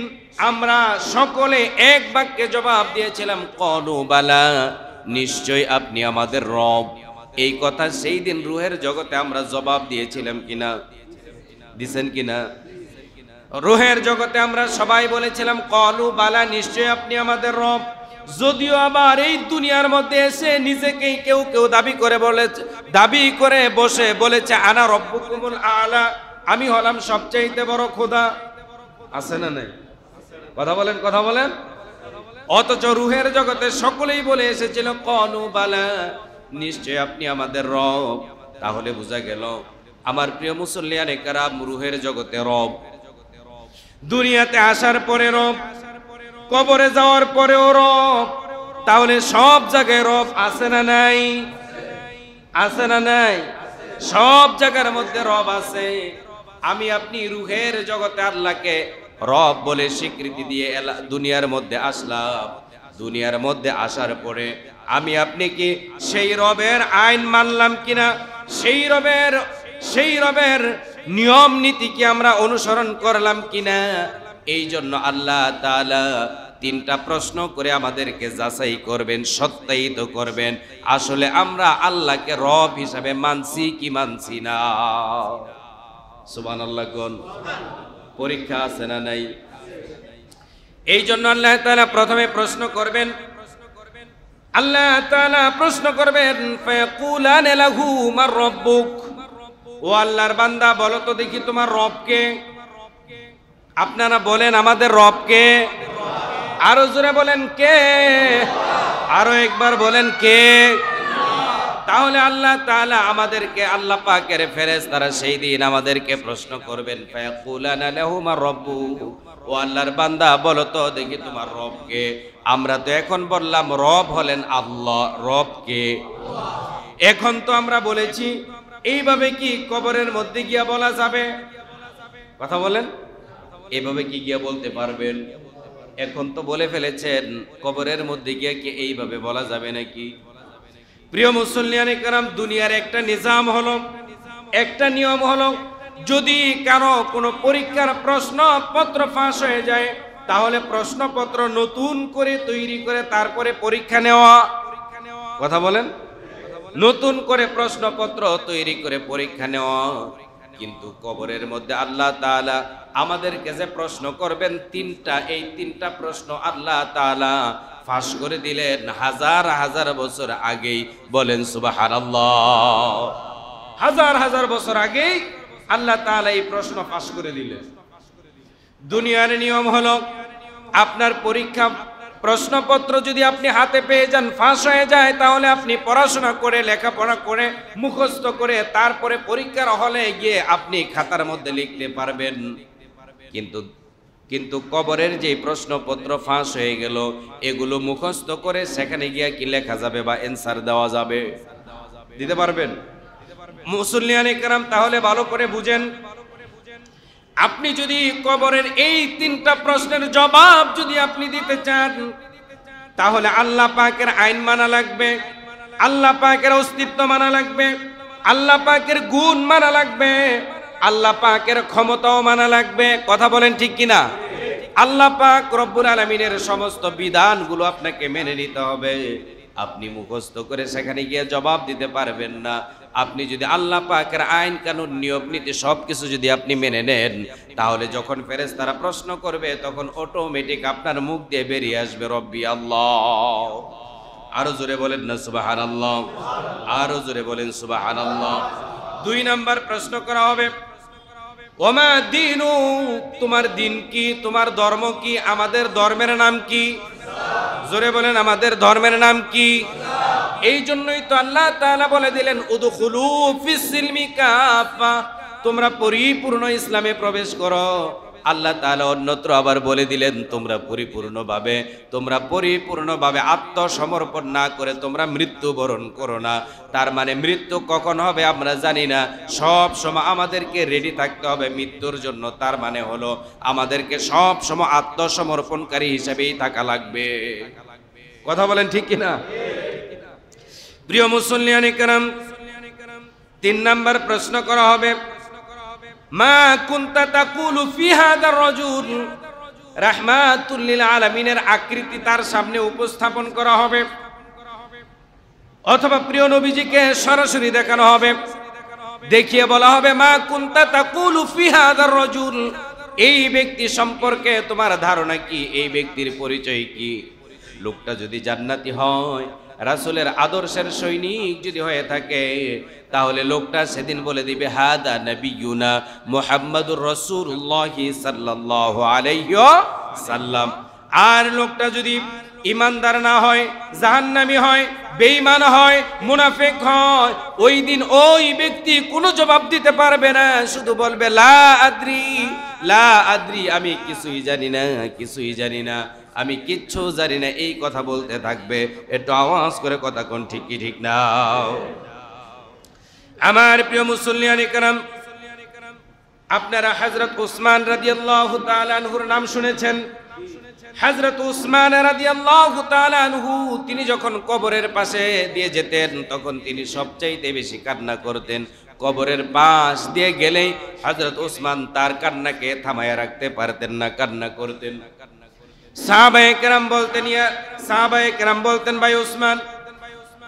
আমরা সকলে এক বাক্যে জবাব দিয়েছিলাম ক্বালু বালা, নিশ্চয় আপনি আমাদের রব। এই কথা সেই দিন রূহের জগতে আমরা জবাব দিয়েছিলাম কিনা? দিছেন কিনা? রূহের জগতে আমরা সবাই বলেছিলাম ক্বালু বালা, নিশ্চয় আপনি আমাদের রব। যদিও আবার এই দুনিয়ার মধ্যে এসে নিজেকেই কেউ কেউ দাবি করে বসে বলেছে আনা রব্বুকুমুল আলা, আমি হলাম সবচাইতে বড় খোদা। আছে না নাই? কথা বলেন, কথা বলেন। অথচ রূহের জগতে সকলেই বলে এসেছিল ক্বালু বালা, নিশ্চয় আপনি আমাদের রব। তাহলে বোঝা গেল আমার প্রিয় মুসল্লিয়ানে কেরাম, রূহের জগতে রব। দুনিয়াতে আসার পরে রব, কবরে যাওয়ার পরেও রব, তাহলে সব জায়গায় রব আছে না নাই? আছে না নাই? সব জায়গার মধ্যে রব আছে। আমি আপনি রুহের জগতে আল্লাহকে রব বলে স্বীকৃতি দিয়ে দুনিয়ার মধ্যে আসলাম। দুনিয়ার মধ্যে আসার পরে আমি আপনি কি সেই রবের আইন মানলাম কিনা, সেই রবের নিয়ম নীতি কি আমরা অনুসরণ করলাম কিনা? এই জন্য আল্লাহ তাআলা তিনটা প্রশ্ন করে আমাদেরকে যাচাই করবেন, সত্যায়িত করবেন আসলে আমরা আল্লাহকে রব হিসাবে মানছি কি মানছি না। সুবহানাল্লাহ কোন? পরীক্ষা আছে না নাই? এই জন্য আল্লাহ তাআলা প্রথমে প্রশ্ন করবেন, আল্লাহ তাআলা প্রশ্ন করবেন, ফায়াকুলান লাহু মার রাব্বুক, ও আল্লাহর বান্দা বলো তো দেখি তোমার রব কে? আপনারা বলেন আমাদের রব কে? আরো জোরে বলেন কে? আরো একবার বলেন কে? তাহলে আল্লাহ তাআলা আমাদেরকে, আল্লাহ পাকের ফেরেশতারা সেই দিন আমাদেরকে প্রশ্ন করবেন, ফায়াকুলানা লাহু মার রাব্বুক, ও আল্লাহর বান্দা বলো তো দেখি তোমার রব কে? আমরা তো এখন বললাম রব হলেন আল্লাহ। রব কে? এখন তো আমরা বলেছি, এইভাবে কি কবরের মধ্যে গিয়া বলা যাবে? কথা বলেন, এইভাবে কি গিয়া বলতে পারবেন? এখন তো বলে ফেলেছেন, কবরের মধ্যে গিয়া কি এইভাবে বলা যাবে নাকি? প্রিয় মুসল্লিয়ানে কেরাম, দুনিয়ার একটা নিজাম হলো, একটা নিয়ম হলো, যদি কারো কোনো পরীক্ষার প্রশ্নপত্র ফাঁস হয়ে যায় তাহলে প্রশ্নপত্র নতুন করে তৈরি করে তারপরে পরীক্ষা নেওয়া। কথা বলেন, নতুন করে প্রশ্নপত্র তৈরি করে পরীক্ষা নেওয়া। কিন্তু কবরের মধ্যে আল্লাহ তাআলা আমাদেরকে যে প্রশ্ন করবেন তিনটা, এই তিনটা প্রশ্ন আল্লাহ তাআলা ফাঁস করে দিলেন হাজার হাজার বছর আগেই। বলেন সুবহানাল্লাহ। হাজার হাজার বছর আগেই আল্লাহ তাআলা এই প্রশ্ন ফাঁস করে দিলেন। দুনিয়ার নিয়ম হলো, আপনার পরীক্ষা প্রশ্নপত্র যদি আপনি হাতে পেয়ে যান, ফাঁস হয়ে যায়, তাহলে আপনি পড়াশোনা করে, লেখাপড়া করে, মুখস্থ করে তারপরে পরীক্ষার হলে গিয়ে আপনি খাতার মধ্যে লিখতে পারবেন। কিন্তু কবরের যে প্রশ্নপত্র ফাঁস হয়ে গেল, এগুলো মুখস্থ করে সেখানে গিয়ে কি লেখা যাবে বা অ্যানসার দেওয়া যাবে? দিতে পারবেন? মুসল্লিয়ানে কেরাম, তাহলে ভালো করে বুঝেন, আপনি যদি কবরের এই তিনটা প্রশ্নের জবাব যদি আপনি দিতে চান, তাহলে আল্লাহ পাকের আইন মানা লাগবে, আল্লাহ পাকের অস্তিত্ব মানা লাগবে, আল্লাহ পাকের গুণ মানা লাগবে, আল্লাহ পাকের ক্ষমতাও মানা লাগবে। কথা বলেন ঠিক কিনা? আল্লাহ পাক রব্বুল আলামিনের সমস্ত বিধানগুলো আপনাকে মেনে নিতে হবে। আপনি মুখস্থ করে সেখানে গিয়ে জবাব দিতে পারবেন না। আপনি যদি আল্লাহ পাকের আইন কানুন নিয়ম নীতি সবকিছু যদি আপনি মেনে নেন, তাহলে যখন ফেরেশতারা প্রশ্ন করবে তখন অটোমেটিক আপনার মুখ দিয়ে বেরিয়ে আসবে রব্বি আল্লাহ। আরো জোরে বলেন না সুবহানাল্লাহ? আরো জোরে বলেন সুবহানাল্লাহ। 2 নাম্বার প্রশ্ন করা হবে, ওমা দীনু, তোমার দিন কি, তোমার ধর্ম কি? আমাদের ধর্মের নাম কি? জোরে বলেন, আমাদের ধর্মের নাম কি? এই জন্যই তো আল্লাহ তাআলা বলে দিলেন, উদখুলু ফিস সিলমি কাফা, তোমরা পরিপূর্ণ ইসলামে প্রবেশ করো। আল্লাহ তাআলা অন্যত্র আবার বলে দিলেন, তোমরা পরিপূর্ণভাবে আত্মসমর্পণ না করে তোমরা মৃত্যুবরণ করো না। তার মানে মৃত্যু কখন হবে আমরা জানি না, সব সময় আমাদেরকে রেডি থাকতে হবে মৃত্যুর জন্য। তার মানে হলো আমাদেরকে সব সময় আত্মসমর্পণকারী হিসেবেই থাকা লাগবে। কথা বলেন ঠিক কিনা? প্রিয় মুসল্লিয়ানে কেরাম, 3 নাম্বার প্রশ্ন করা হবে, মা কুনতা তাকুলু ফি হাদার রাজুল, রাহমাতুল লিল আলামিনের আকৃতি তার সামনে উপস্থাপন করা হবে, অথবা প্রিয় নবীজিকে সরাসরি দেখানো হবে, দেখিয়ে বলা হবে, মা কুনতা তাকুলু ফি হাদার রাজুল, এই ব্যক্তি সম্পর্কে তোমার ধারণা কি, এই ব্যক্তির পরিচয় কি? লোকটা যদি জান্নাতি হয়, রাসূলের আদর্শের সৈনিক যদি হয়ে থাকে, তাহলে লোকটা সেদিন বলে দিবে, হাদা নবিয়ুনা মুহাম্মাদুর রাসূলুল্লাহ সাল্লাল্লাহু আলাইহি ওয়াসাল্লাম। আর লোকটা যদি ইমানদার না হয়, জাহান্নামী হয়, বেঈমান হয়, মুনাফিক হয়, ওই দিন ওই ব্যক্তি কোনো জবাব দিতে পারবে না, শুধু বলবে লা আদ্রি, লা আদ্রি, আমি কিছুই জানি না, কিছুই জানি না, আমি কিচ্ছু জানি না, এই কথা বলতে থাকবে। একটু আওয়াজ করে কথা কোন, ঠিক কি ঠিক না? আমার প্রিয় মুসল্লিয়ানে কেরাম, আপনারা হযরত উসমান রাদিয়াল্লাহু তাআলা আনহুর নাম শুনেছেন। হযরত উসমান রাদিয়াল্লাহু তাআলা আনহু তিনি যখন কবরের পাশে দিয়ে যেতেন তখন তিনি সবচাইতে বেশি কান্না করতেন। কবরের পাশ দিয়ে গেলেই হযরত উসমান তার কান্নাকে থামায়া রাখতে পারতেন না, কান্না করতেন। সাহাবায়ে কেরাম বলতেন, ভাই উসমান,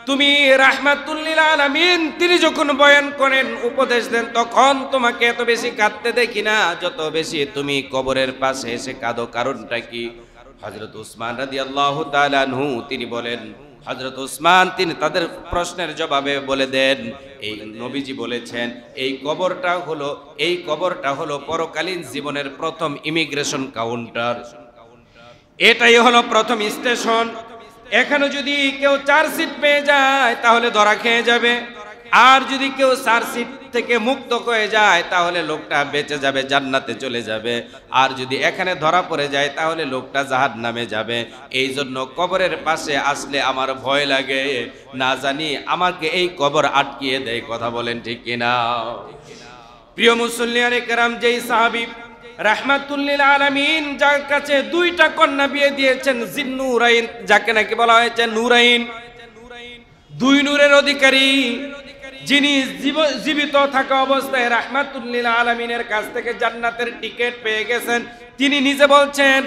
তুমি রাহমাতুল লিল আলামিন, তিনি যখন বয়ান করেন, উপদেশ দেন, তখন তোমাকে এত বেশি কাঁদতে দেখি না যত বেশি তুমি কবরের পাশে এসে কাঁদো, কারণটা কি? হযরত উসমান রাদিয়াল্লাহু তাআলা আনহু তিনি বলেন, হযরত উসমান তিনি তাদের প্রশ্নের জবাবে বলে দেন, এই নবীজি বলেছেন এই কবরটা হলো পরকালীন জীবনের প্রথম ইমিগ্রেশন কাউন্টার, এটাই হলো প্রথম স্টেশন। এখানে যদি কেউ চার্জশিট পেয়ে যায় তাহলে ধরা খেয়ে যাবে, আর যদি কেউ চার্জশিট থেকে মুক্ত হয়ে যায় তাহলে লোকটা বেঁচে যাবে, জান্নাতে চলে যাবে, আর যদি এখানে ধরা পড়ে যায় তাহলে লোকটা জাহান্নামে যাবে। এই জন্য কবরের পাশে আসলে আমার ভয় লাগে, না জানি আমাকে এই কবর আটকিয়ে দেয়। কথা বলেন ঠিক কিনা? প্রিয় মুসল্লিয়ানে কেরাম, যেই সাহাবী রাহমাতুল লিল আলামিন, যার কাছে দুইটা কন্যা বিয়ে দিয়েছেন, জিন্নুরাইন, যাকে নাকি বলা হয়েছে নুরাইন, দুই নূরের অধিকারী, যিনি জীবিত থাকা অবস্থায় রাহমাতুল লিল আলামিনের কাছ থেকে জান্নাতের টিকিট পেয়ে গেছেন, তিনি নিজে বলছেন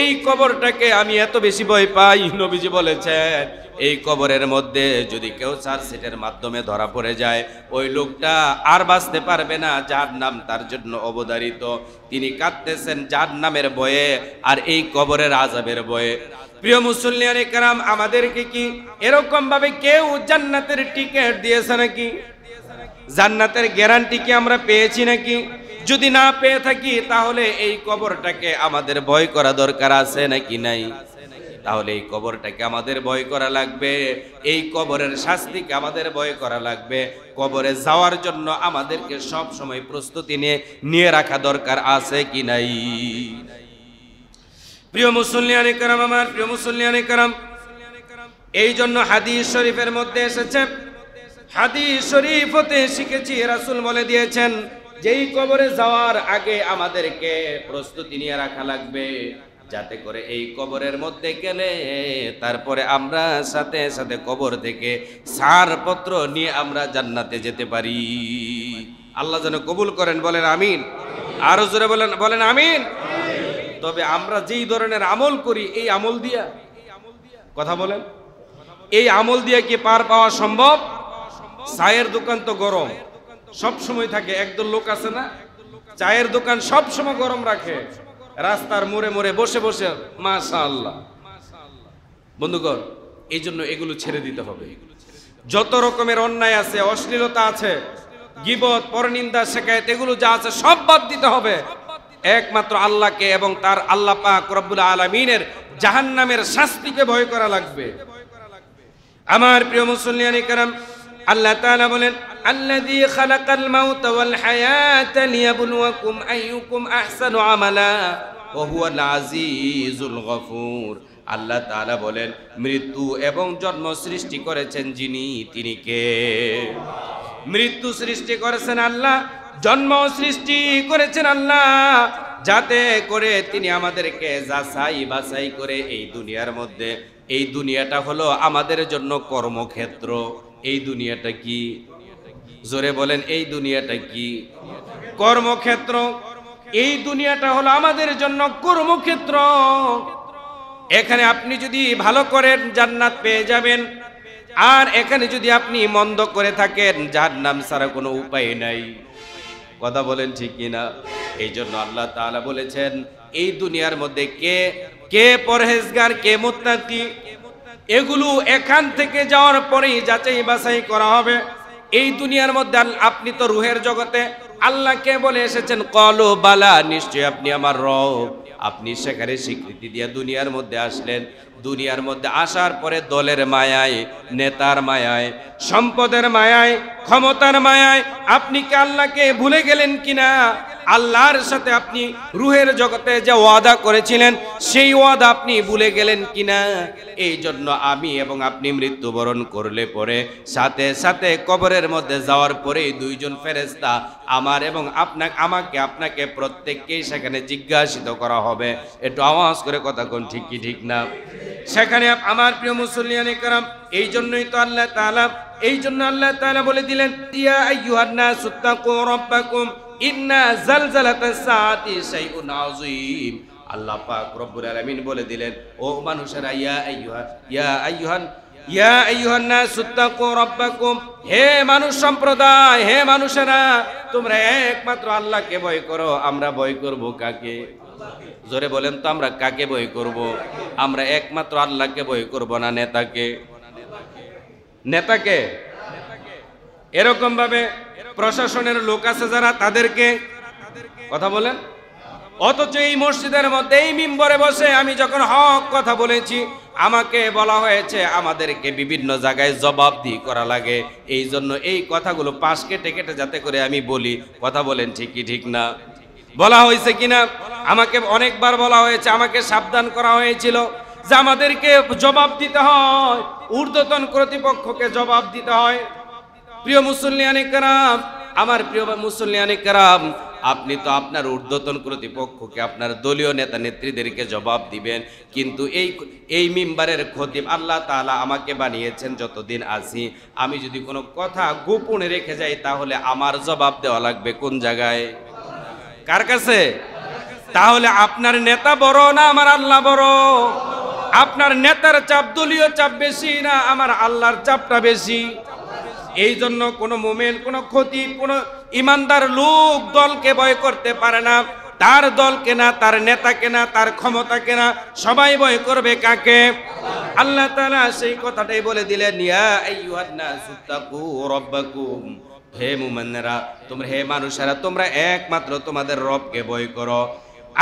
এই কবরটাকে আমি এত বেশি ভয় পাই। নবীজি বলেছেন এই কবরের মধ্যে যদি কেউ চার্জশিটের মাধ্যমে ধরা পড়ে যায় ওই লোকটা আর বাঁচতে পারবে না, জাহান্নাম তার জন্য অবধারিত। তিনি কাঁদতেছেন জাহান্নামের ভয়ে আর এই কবরের আযাবের ভয়ে। প্রিয় মুসল্লিয়ানে কেরাম, আমাদেরকে কি এরকম ভাবে কেউ জান্নাতের টিকিট দিয়েছে নাকি? জান্নাতের গ্যারান্টি কি আমরা পেয়েছি নাকি? যদি না পেয়ে থাকি তাহলে এই কবরটাকে আমাদের ভয় করা দরকার আছে নাকি নাই? তাহলে এই কবরটাকে আমাদের ভয় করা লাগবে, এই কবরের শাস্তিকে আমাদের ভয় করা লাগবে। কবরে যাওয়ার জন্য আমাদেরকে সব সময় প্রস্তুতি নিয়ে রাখা দরকার আছে কি নাই? প্রিয় মুসল্লিয়ানে কেরাম, আমার প্রিয় মুসল্লিয়ানে কেরাম, এই জন্য হাদিস শরীফের মধ্যে এসেছে, হাদিস শরীফ হতে শিখেছি, রাসূল বলে দিয়েছেন যেই কবরে যাওয়ার আগে আমাদেরকে প্রস্তুতি নিয়ে রাখা লাগবে, যাতে করে এই কবরের মধ্যে গেলে তারপরে আমরা সাথে সাথে কবর থেকে ছাড়পত্র নিয়ে আমরা জান্নাতে যেতে পারি। আল্লাহ যেন কবুল করেন, বলেন আমিন। আরো জোরে বলেন আমিন। তবে আমরা যেই ধরনের আমল করি এই আমল দিয়া, কথা বলেন, এই আমল দিয়া কি পার পাওয়া সম্ভব? চায়ের দোকান তো গরম সব সময় থাকে, একদল লোক আছে না চায়ের দোকান সব সময় গরম রাখে, রাস্তার মোড়ে মোড়ে বসে বসে, মাশাআল্লাহ। বন্ধুগণ, এই জন্য এগুলো ছেড়ে দিতে হবে। যত রকমের অন্যায় আছে, অশ্লীলতা আছে, গীবত, পরনিন্দা, শিকায়েত, এগুলো যা আছে সব বাদ দিতে হবে। একমাত্র আল্লাহকে এবং তার আল্লাহ পাক রব্বুল আলামিনের জাহান্নামের শাস্তিকে ভয় করা লাগবে। আমার প্রিয় মুসল্লিয়ানে কেরাম, আল্লাহ তাআলা বলেন, আল্লাযী খালাকাল মাউতা ওয়াল হায়াতা লিয়াবলুয়াকুম আইয়ুকুম আহসানু আমালা ওয়া হুয়াল আজিজুল গফুর। আল্লাহ তাআলা বলেন, মৃত্যু এবং জন্ম সৃষ্টি করেছেন যিনি, তিনি কে? মৃত্যু সৃষ্টি করেছেন আল্লাহ, জন্ম সৃষ্টি করেছেন আল্লাহ, যাতে করে তিনি আমাদেরকে যাচাই বাছাই করে এই দুনিয়ার মধ্যে, এই দুনিয়াটা হলো আমাদের জন্য কর্মক্ষেত্র। এই দুনিয়াটা কি? জোরে বলেন, এই দুনিয়াটা কি? কর্মক্ষেত্র। এই দুনিয়াটা হলো আমাদের জন্য কর্মক্ষেত্র। এখানে আপনি যদি ভালো করেন জান্নাত পেয়ে যাবেন, আর এখানে যদি আপনি মন্দ করে থাকেন জাহান্নাম ছাড়া কোনো উপায় নাই। কথা বলেন ঠিক কিনা? এই জন্য আল্লাহ তাআলা বলেছেন এই দুনিয়ার মধ্যে কে পরহেজগার, কে মুত্তাকি, এগুলো এখান থেকে যাওয়ার পরেই যাচাই বাছাই করা হবে। এই দুনিয়ার মধ্যে আপনি তো রুহের জগতে, আল্লাহকে বলে এসেছেন কলু বালা, নিশ্চয় আপনি আমার রব। আপনি সেখানে স্বীকৃতি দিয়ে দুনিয়ার মধ্যে আসলেন। দুনিয়ার মধ্যে আসার পরে দলের মায়ায়, নেতার মায়ায়, সম্পদের মায়ায়, ক্ষমতার মায়ায় আপনি কি আল্লাহকে ভুলে গেলেন কিনা? আল্লাহর সাথে আপনি রুহের জগতে যে ওয়াদা করেছিলেন সেই ওয়াদা আপনি ভুলে গেলেন কিনা? এই জন্য আমি এবং আপনি মৃত্যুবরণ করলে পরে সাথে সাথে কবরের মধ্যে যাওয়ার পরেই দুইজন ফেরেশতা আমার এবং আপনাকে প্রত্যেককেই সেখানে জিজ্ঞাসিত করা হবে। একটু আওয়াজ করে কথা কোন, ঠিক কি ঠিক না? সেখানে আমার প্রিয় মুসল্লিয়ানে কেরাম, এই জন্যই তো আল্লাহ তাআলা বলে দিলেন, ইয়া আইয়ুহান নাসু তাকু রাব্বাকুম ইন্না জালজালাতাস সাআতি শাইউন আযীম। আল্লাহ পাক রব্বুল আলামিন বলে দিলেন, ও মানুষেরা, ইয়া আইয়ুহান নাসু তাকু রাব্বাকুম, হে মানুষ সম্প্রদায়, হে মানুষেরা, তোমরা একমাত্র আল্লাহকে ভয় করো। আমরা ভয় করব কাকে? জোরে বলেন তো, আমরা কাকে ভয় করব? আমরা একমাত্র আল্লাহকে ভয় করব না নেতাকে? এরকম ভাবে প্রশাসনের লোক আছে যারা, তাদেরকে কথা বলেন। অথচ এই মসজিদের মধ্যে এই মিম্বরে বসে আমি যখন হক কথা বলেছি, আমাকে বলা হয়েছে আমাদেরকে বিভিন্ন জায়গায় জবাবদিহি করা লাগে। এই জন্য এই কথাগুলো পাশ কেটে কেটে যাতে করে আমি বলি। কথা বলেন ঠিক কি ঠিক না? বলা হয়েছে কিনা? আমাকে অনেকবার বলা হয়েছে, আমাকে সাবধান করা হয়েছিল যে আমাদেরকে জবাব দিতে হয়, ঊর্ধ্বতন কর্তৃপক্ষকে জবাব দিতে হয়। প্রিয় মুসল্লিয়ানে কেরাম, আমার প্রিয় মুসল্লিয়ানে কেরাম, আপনি তো আপনার ঊর্ধ্বতন কর্তৃপক্ষকে, আপনার দলীয় নেতা নেত্রীদেরকে জবাব দিবেন, কিন্তু এই মিম্বারের খতিব আল্লাহ তাআলা আমাকে বানিয়েছেন যতদিন আছি, আমি যদি কোনো কথা গোপনে রেখে যাই তাহলে আমার জবাব দেওয়া লাগবে কোন জায়গায়? কার কাছে? তাহলে আপনার নেতা বড় না আমার আল্লাহ বড়? আপনার নেতার চাপ, দলীয় চাপ বেশি না আমার আল্লাহর চাপটা বেশি? এই জন্য কোনো মুমিন, কোনো খতিব, কোনো ইমানদার লোক দলকে ভয় করতে পারে না। তার দলকে না, তার নেতাকে না, তার ক্ষমতাকে না, সবাই ভয় করবে কাকে? আল্লাহ তাআলা সেই কথাটাই বলে দিলেন, ইয়া আইয়ুহান নাসু তাকু রাব্বাকুম, হে মুমিনরা, তোমরা, হে মানুষেরা, তোমরা একমাত্র তোমাদের রবকে ভয় করো।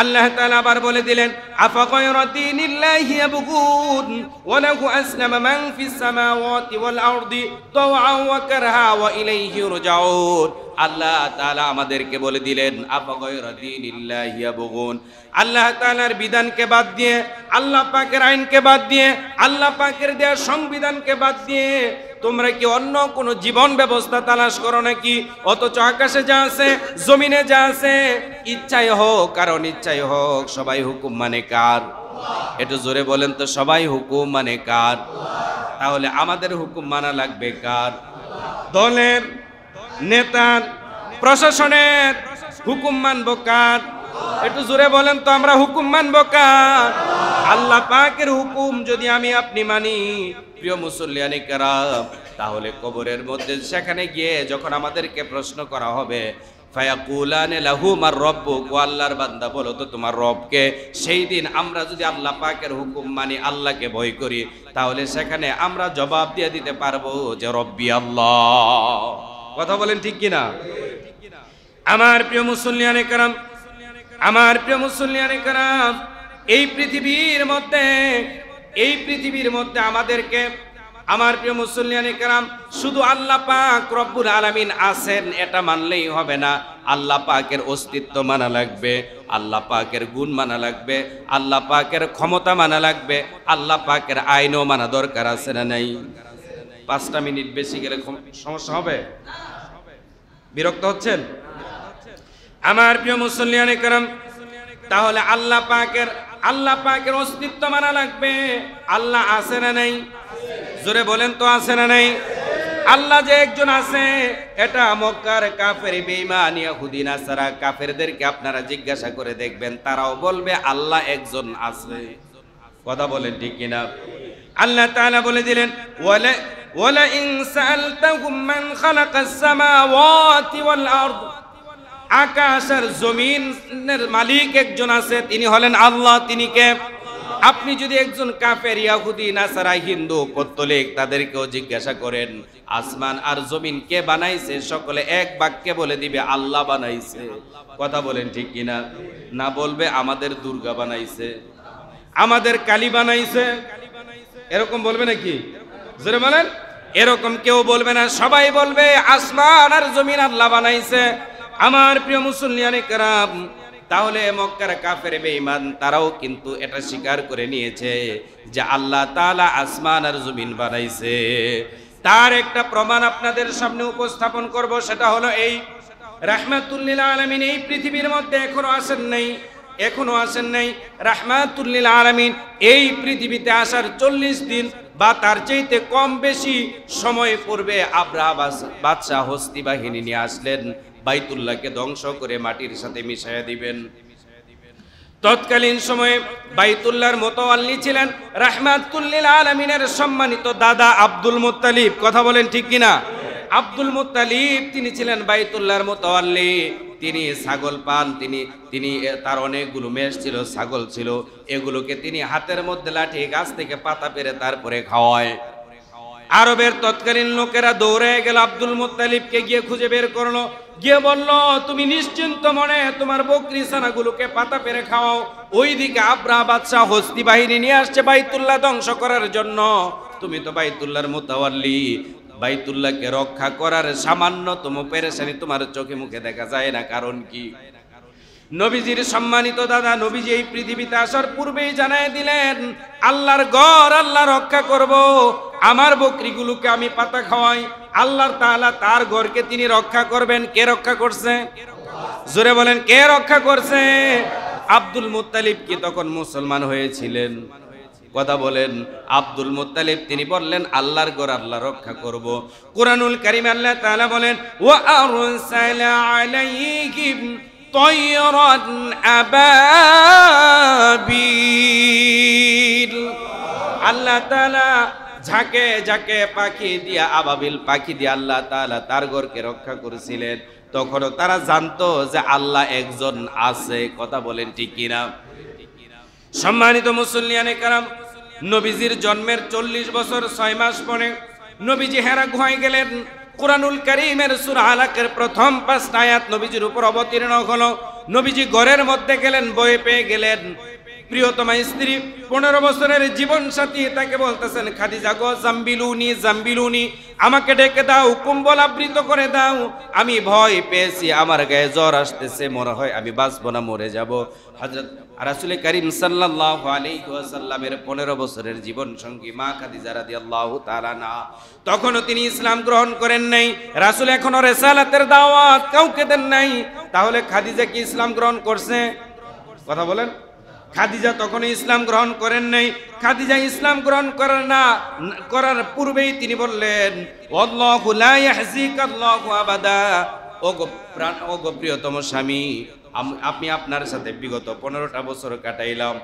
আল্লাহ তাআলা আবার বলে দিলেন, আফা গায়রা দীনিল্লাহি ইয়াবগুন ওয়া লাহু আসলামা মান ফিস সামাওয়াতি ওয়াল আরদি তাওআন ওয়া কারহা ওয়া ইলাইহি ইরজাউন। আল্লাহ তাআলা আমাদেরকে বলে দিলেন, আফা গায়রা দীনিল্লাহি ইয়াবগুন, আল্লাহ তাআলার বিধানকে বাদ দিয়ে, আল্লাহ পাকের আইনকে বাদ দিয়ে, আল্লাহ পাকের দেওয়া সংবিধানকে বাদ দিয়ে তোমরা কি অন্য কোন জীবন ব্যবস্থা তালাশ করো নাকি? অথচ আকাশে যা আছে, জমিনে যা আছে, ইচ্ছাই হোক কারণ ইচ্ছাই হোক, সবাই হুকুম মানে কার? একটু জোরে বলেন তো, সবাই হুকুম মানে কার? তাহলে আমাদের হুকুম মানা লাগবে কার? দলের, নেতার, প্রশাসনের হুকুম মানবো কার? একটু জোরে বলেন তো, আমরা হুকুম মানবো কার? আল্লাহ পাকের হুকুম যদি আমি আপনি মানি, প্রিয় মুসল্লিয়ানে কেরাম, তাহলে কবরের মধ্যে সেখানে গিয়ে যখন আমাদেরকে প্রশ্ন করা হবে, ফায়াকুলানে লাহু মার রব্বুক, ও আল্লাহর বান্দা বলো তো তোমার রবকে। সেই দিন আমরা যদি আল্লাহ পাকের হুকুম মানি, আল্লাহকে ভয় করি, তাহলে সেখানে আমরা জবাব দিয়ে দিতে পারবো যে রব্বি আল্লাহ। কথা বলেন ঠিক কিনা? আমার প্রিয় মুসল্লিয়ানে কেরাম, আমার প্রিয় মুসল্লিয়ানে কেরাম, এই পৃথিবীর মধ্যে আমাদেরকে, আমার প্রিয় মুসল্লিয়ানে কেরাম, শুধু আল্লাহ পাক রব্বুল আলামিন আছেন এটা মানলেই হবে না। আল্লাহ পাকের অস্তিত্ব মানা লাগবে, আল্লাহ পাকের গুণ মানা লাগবে, আল্লাহ পাকের ক্ষমতা মানা লাগবে, আল্লাহ পাকের আইনও মানা দরকার আছে না নাই? 5টা মিনিট বেশি গেলে সমস্যা হবে? বিরক্ত হচ্ছেন? আমার প্রিয় মুসল্লিয়ানে কেরাম, তাহলে আল্লাহ পাকের অস্তিত্ব মানা লাগবে। আল্লাহ আছে না নাই? জোরে বলেন তো, আছে না নাই? আল্লাহ যে একজন আছে, এটা মক্কার কাফের, বেঈমান, ইহুদি, নাসারা কাফেরদেরকে আপনারা জিজ্ঞাসা করে দেখবেন, তারাও বলবে আল্লাহ একজন আছে। কথা বলেন ঠিক কিনা? আল্লাহ তাআলা বলে দিলেন, ওয়ালা ইন সাআলতাহুম মান খালাকাস সামাওয়াতি ওয়াল আরদ, আকাশ আর জমিনের মালিক একজন আছে, তিনি হলেন আল্লাহ। তিনি কে? আপনি যদি একজন কাফের, ইহুদি, নাসারা, হিন্দু, পত্তলিক তাদেরকেও জিজ্ঞাসা করেন আসমান আর জমিন কে বানাইছে, সকলে এক বাক্যে বলে দিবে আল্লাহ বানাইছে। কথা বলেন ঠিক কিনা? না বলবে আমাদের দুর্গা বানাইছে, আমাদের কালী বানাইছে, এরকম বলবে নাকি? জোরে বলেন। এরকম কেউ বলবে না, সবাই বলবে আসমান আর জমিন আল্লাহ বানাইছে। আমার প্রিয় মুসল্লিয়ানে কেরাম, তাহলে মক্কার কাফের বেঈমান তারাও কিন্তু এটা স্বীকার করে নিয়েছে যে আল্লাহ তাআলা আসমান আর জমিন বানাইছে। তার একটা প্রমাণ আপনাদের সামনে উপস্থাপন করব, সেটা হলো এই রাহমাতুল লিল আলামিন এই পৃথিবীর মধ্যে এখনো আসেন নাই। রাহমাতুল লিল আলামিন এই পৃথিবীতে আসার 40 দিন বা তার চাইতে কম বেশি সময় পূর্বে আব্রাহা বাদশাহ হস্তি বাহিনী নিয়ে আসলেন, বাইতুল্লাহকে ধ্বংস করে মাটির সাথে মিশিয়ে দিবেন। তৎকালীন সময়ে বাইতুল্লাহর মুতাওয়াল্লি ছিলেন রাহমাতুল লিল আলামিনের সম্মানিত দাদা আব্দুল মুত্তালিব। কথা বলেন ঠিক কিনা? আব্দুল মুত্তালিব তিনি ছিলেন বাইতুল্লাহর মুতাওয়াল্লি। তিনি ছাগল পান, তিনি তার অনেকগুলো মেষ ছিল, ছাগল ছিল, এগুলোকে তিনি হাতের মধ্যে লাঠি গাছ থেকে পাতা পেরে তারপরে খাওয়ায়। আরবের তৎকালীন লোকেরা দৌড়ে গেল, আব্দুল মুত্তালিবকে গিয়ে খুঁজে বের করলো, গিয়ে বলল তুমি নিশ্চিন্ত মনে তোমার বকরি ছানাগুলোকে পাতা পেরে খাওয়াও। ওইদিকে আব্রাহা বাদশাহ হস্তি বাহিনী নিয়ে আসছে বাইতুল্লাহ ধ্বংস করার জন্য। তুমি তো বাইতুল্লাহর মুতাওয়াল্লি, বাইতুল্লাহকে রক্ষা করার সামান্যতম পেরেশানি তোমার চোখে মুখে দেখা যায় না, কারণ কি? নবীজির সম্মানিত দাদা নবীজি এই পৃথিবীতে আসার পূর্বেই জানায় দিলেন আল্লাহর ঘর আল্লাহ রক্ষা করব, আমার বকরিগুলোকে আমি পাতা খাওয়াই, আল্লাহ তাআলা তার ঘরকে তিনি রক্ষা করবেন। কে রক্ষা করছে? জোরে বলেন, কে রক্ষা করছে? আব্দুল মুত্তালিব কি তখন মুসলমান হয়েছিলেন? কথা বলেন। আব্দুল মুত্তালিব তিনি বললেন আল্লাহর ঘর আল্লাহ রক্ষা করব। কুরআনুল কারীমে আল্লাহ তাআলা বলেন ওয়া আরসালা আলাইহিম তায়রান আবাবিল। আল্লাহ তাআলা ঝাঁকে ঝাঁকে পাখি দিয়া, আবাবিল পাখি দিয়ে আল্লাহ তাআলা তার ঘরকে রক্ষা করেছিলেন। তখনও তারা জানতো যে আল্লাহ একজন আছে। কথা বলেন ঠিক কিনা? সম্মানিত মুসল্লিয়ানে কারাম, নবীজির জন্মের 40 বছর 6 মাস পরে নবীজি হেরা গুহায় গেলেন। কুরআনুল কারীমের সূরা আলাকের প্রথম 5 আয়াত নবীজির উপর অবতীর্ণ হলো। নবীজি ঘরের মধ্যে গেলেন, বই পেয়ে গেলেন। প্রিয়তমা স্ত্রী 15 বছরের জীবন সাথী তাকে বলতেছেন খাদিজা গো জাম্বিলুনি জাম্বিলুনি, আমাকে ডেকে দাও, কুম্বল আবৃত করে দাও, আমি ভয় পেয়েছি, আমার গায়ে জ্বর আসতেছে, মনে হয় আমি বাঁচব না, মরে যাব। হযরত রাসূল করিম সাল্লাল্লাহু আলাইহি ওয়াসাল্লামের 15 বছরের জীবন সঙ্গী মা খাদিজা রাদিয়াল্লাহু তাআলা না, তখনও তিনি ইসলাম গ্রহণ করেন নাই। রাসূল এখনো রিসালাতের দাওয়াত কাউকে দেন নাই। তাহলে খাদিজা কি ইসলাম গ্রহণ করছে? কথা বলেন। খাদিজা তখন ইসলাম গ্রহণ করেন নাই। খাদিজা ইসলাম গ্রহণ করার পূর্বেই তিনি বললেন আল্লাহু লা ইয়াহজিকাল্লাহু আবাদা, ও গো প্রিয়তম স্বামী, আপনি আপনার সাথে বিগত 15টা বছর কাটাইলাম,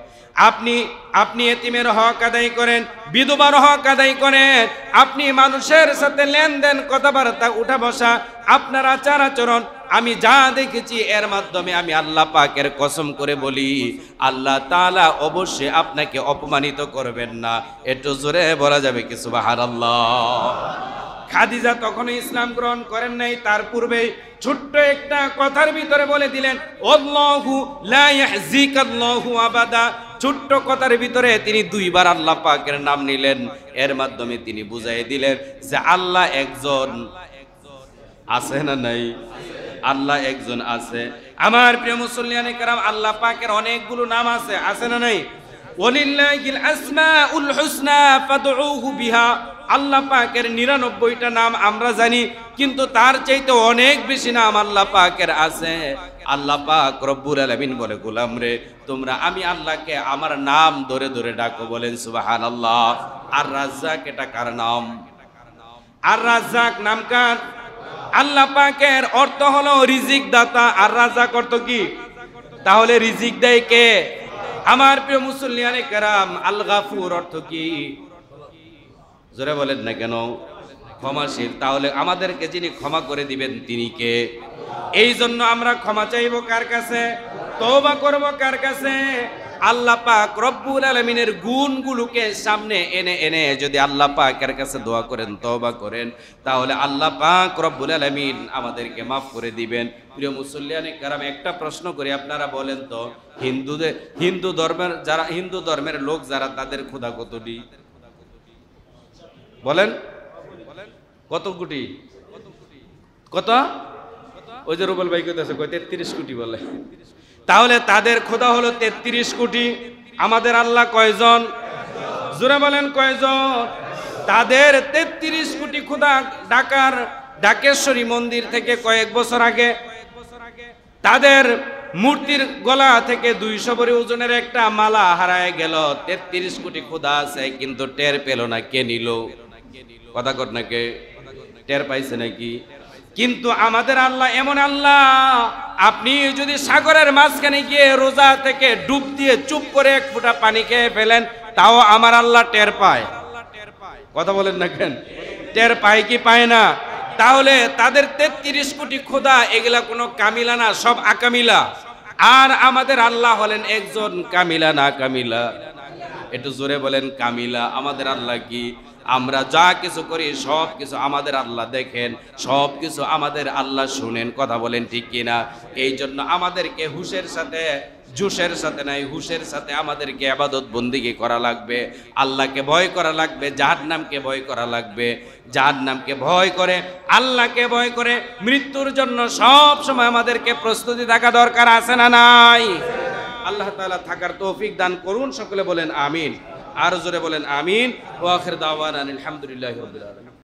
আপনি এতিমের হক আদায় করেন, বিধবার হক আদায় করেন, আপনি মানুষের সাথে লেনদেন, কথাবার্তা, উঠা বসা, আপনার আচার আচরণ আমি যা দেখেছি এর মাধ্যমে আমি আল্লাহ পাকের কসম করে বলি আল্লাহ তাআলা অবশ্যই আপনাকে অপমানিত করবেন না। একটু জোরে বলা যাবে কি সুবহানাল্লাহ? খাদিজা তখন ইসলাম গ্রহণ করেন নাই। তার পূর্বে ছোট্ট একটা কথার ভিতরে বলে দিলেন আল্লাহু লা ইয়াহজিকাল্লাহু আবাদা। ছোট্ট কথার ভিতরে তিনি 2 বার আল্লাহ পাকের নাম নিলেন। এর মাধ্যমে তিনি বুঝাই দিলেন যে আল্লাহ একজন আছে না নাই? আল্লাহ একজন আছে। আমার প্রিয় মুসল্লিয়ানে কেরাম, আল্লাহ পাকের অনেকগুলো নাম আছে, আছে না নাই? ওয়ালিল্লাহিল আসমাউল হুসনা ফাদউহু বিহা। আল্লাহ পাকের 99টা নাম আমরা জানি, কিন্তু তার চাইতে অনেক বেশি নাম আল্লাহ পাকের আছে। আল্লাহ পাক রব্বুল আলামিন বলে গোলাম রে তোমরা আমি আল্লাহকে আমার নাম ধরে ধরে ডাকো। বলেন সুবহানাল্লাহ। আর রাজ্জাক এটা কার নাম? আর রাজ্জাক নাম কার? আল্লাহ পাকের অর্থ হলো রিজিক দাতা। আর রাজ্জাক অর্থ কি? তাহলে রিজিক দেয় কে? আমার প্রিয় মুসল্লিয়ানে কেরাম, আল গাফুর অর্থ কি? জোরে বলেন না কেন? ক্ষমাশীল। তাহলে আমাদেরকে যিনি ক্ষমা করে দিবেন তিনি কে? এই জন্য আমরা ক্ষমা চাইবো কার কাছে? তওবা করব কার কাছে? আল্লাহ পাক রব্বুল আলামিনের গুণগুলোকে সামনে এনে এনে যদি আল্লাহ পাকের কাছে দোয়া করেন, তওবা করেন, তাহলে আল্লাহ পাক রব্বুল আলামিন আমাদেরকে মাফ করে দিবেন। প্রিয় মুসল্লিয়ানে কেরাম, একটা প্রশ্ন করি, আপনারা বলেন তো, হিন্দু ধর্মের লোক যারা, তাদের ক্ষুধা কতটি বলেন? কত কোটি? কত? ওই যে রুবেল ভাই কইতেছে, 33 কোটি বলে। তাহলে তাদের খোদা হলো 33 কোটি। আমাদের আল্লাহ কয়জন? জোরে বলেন কয়জন? তাদের 33 কোটি খোদা ঢাকার ঢাকেশ্বরী মন্দির থেকে কয়েক বছর আগে তাদের মূর্তির গলা থেকে 200 ভরি ওজনের একটা মালা হারায় গেল। 33 কোটি খোদা আছে, কিন্তু টের পেল না। কে নিল? কথা কর না, কে টের পাইছে নাকি? কিন্তু আমাদের আল্লাহ এমন আল্লাহ, আপনি যদি সাগরের মাঝখানে গিয়ে রোজা থেকে ডুব দিয়ে চুপ করে এক ফোঁটা পানি খেয়ে ফেলেন, তাও আমার আল্লাহ টের পায়। কথা বলেন না কেন? টের পায় কি পায় না? তাহলে তাদের 33 কোটি খোদা, এগুলা কোনো কামিলা না, সব আকামিলা। আর আমাদের আল্লাহ হলেন একজন কামিলা না কামিলা? একটু জোরে বলেন কামিলা। আমাদের আল্লাহ কি? আমরা যা কিছু করি সব কিছু আমাদের আল্লাহ দেখেন, সব কিছু আমাদের আল্লাহ শুনেন। কথা বলেন ঠিক কিনা? এই জন্য আমাদেরকে হুশের সাথে, জুশের সাথে নাই, হুশের সাথে আমাদেরকে ইবাদত বন্দেগী করা লাগবে। আল্লাহকে ভয় করা লাগবে, জাহান্নামকে ভয় করা লাগবে। জাহান্নামকে ভয় করে, আল্লাহকে ভয় করে, মৃত্যুর জন্য সব সময় আমাদেরকে প্রস্তুতি থাকা দরকার, আছে না নাই? আল্লাহ তাআলা থাকার তৌফিক দান করুন। সকলে বলেন আমিন। আর জোরে বলেন আমিন। ওয়া আখির দাওয়ানা আলহামদুলিল্লাহি রাব্বিল আলামিন।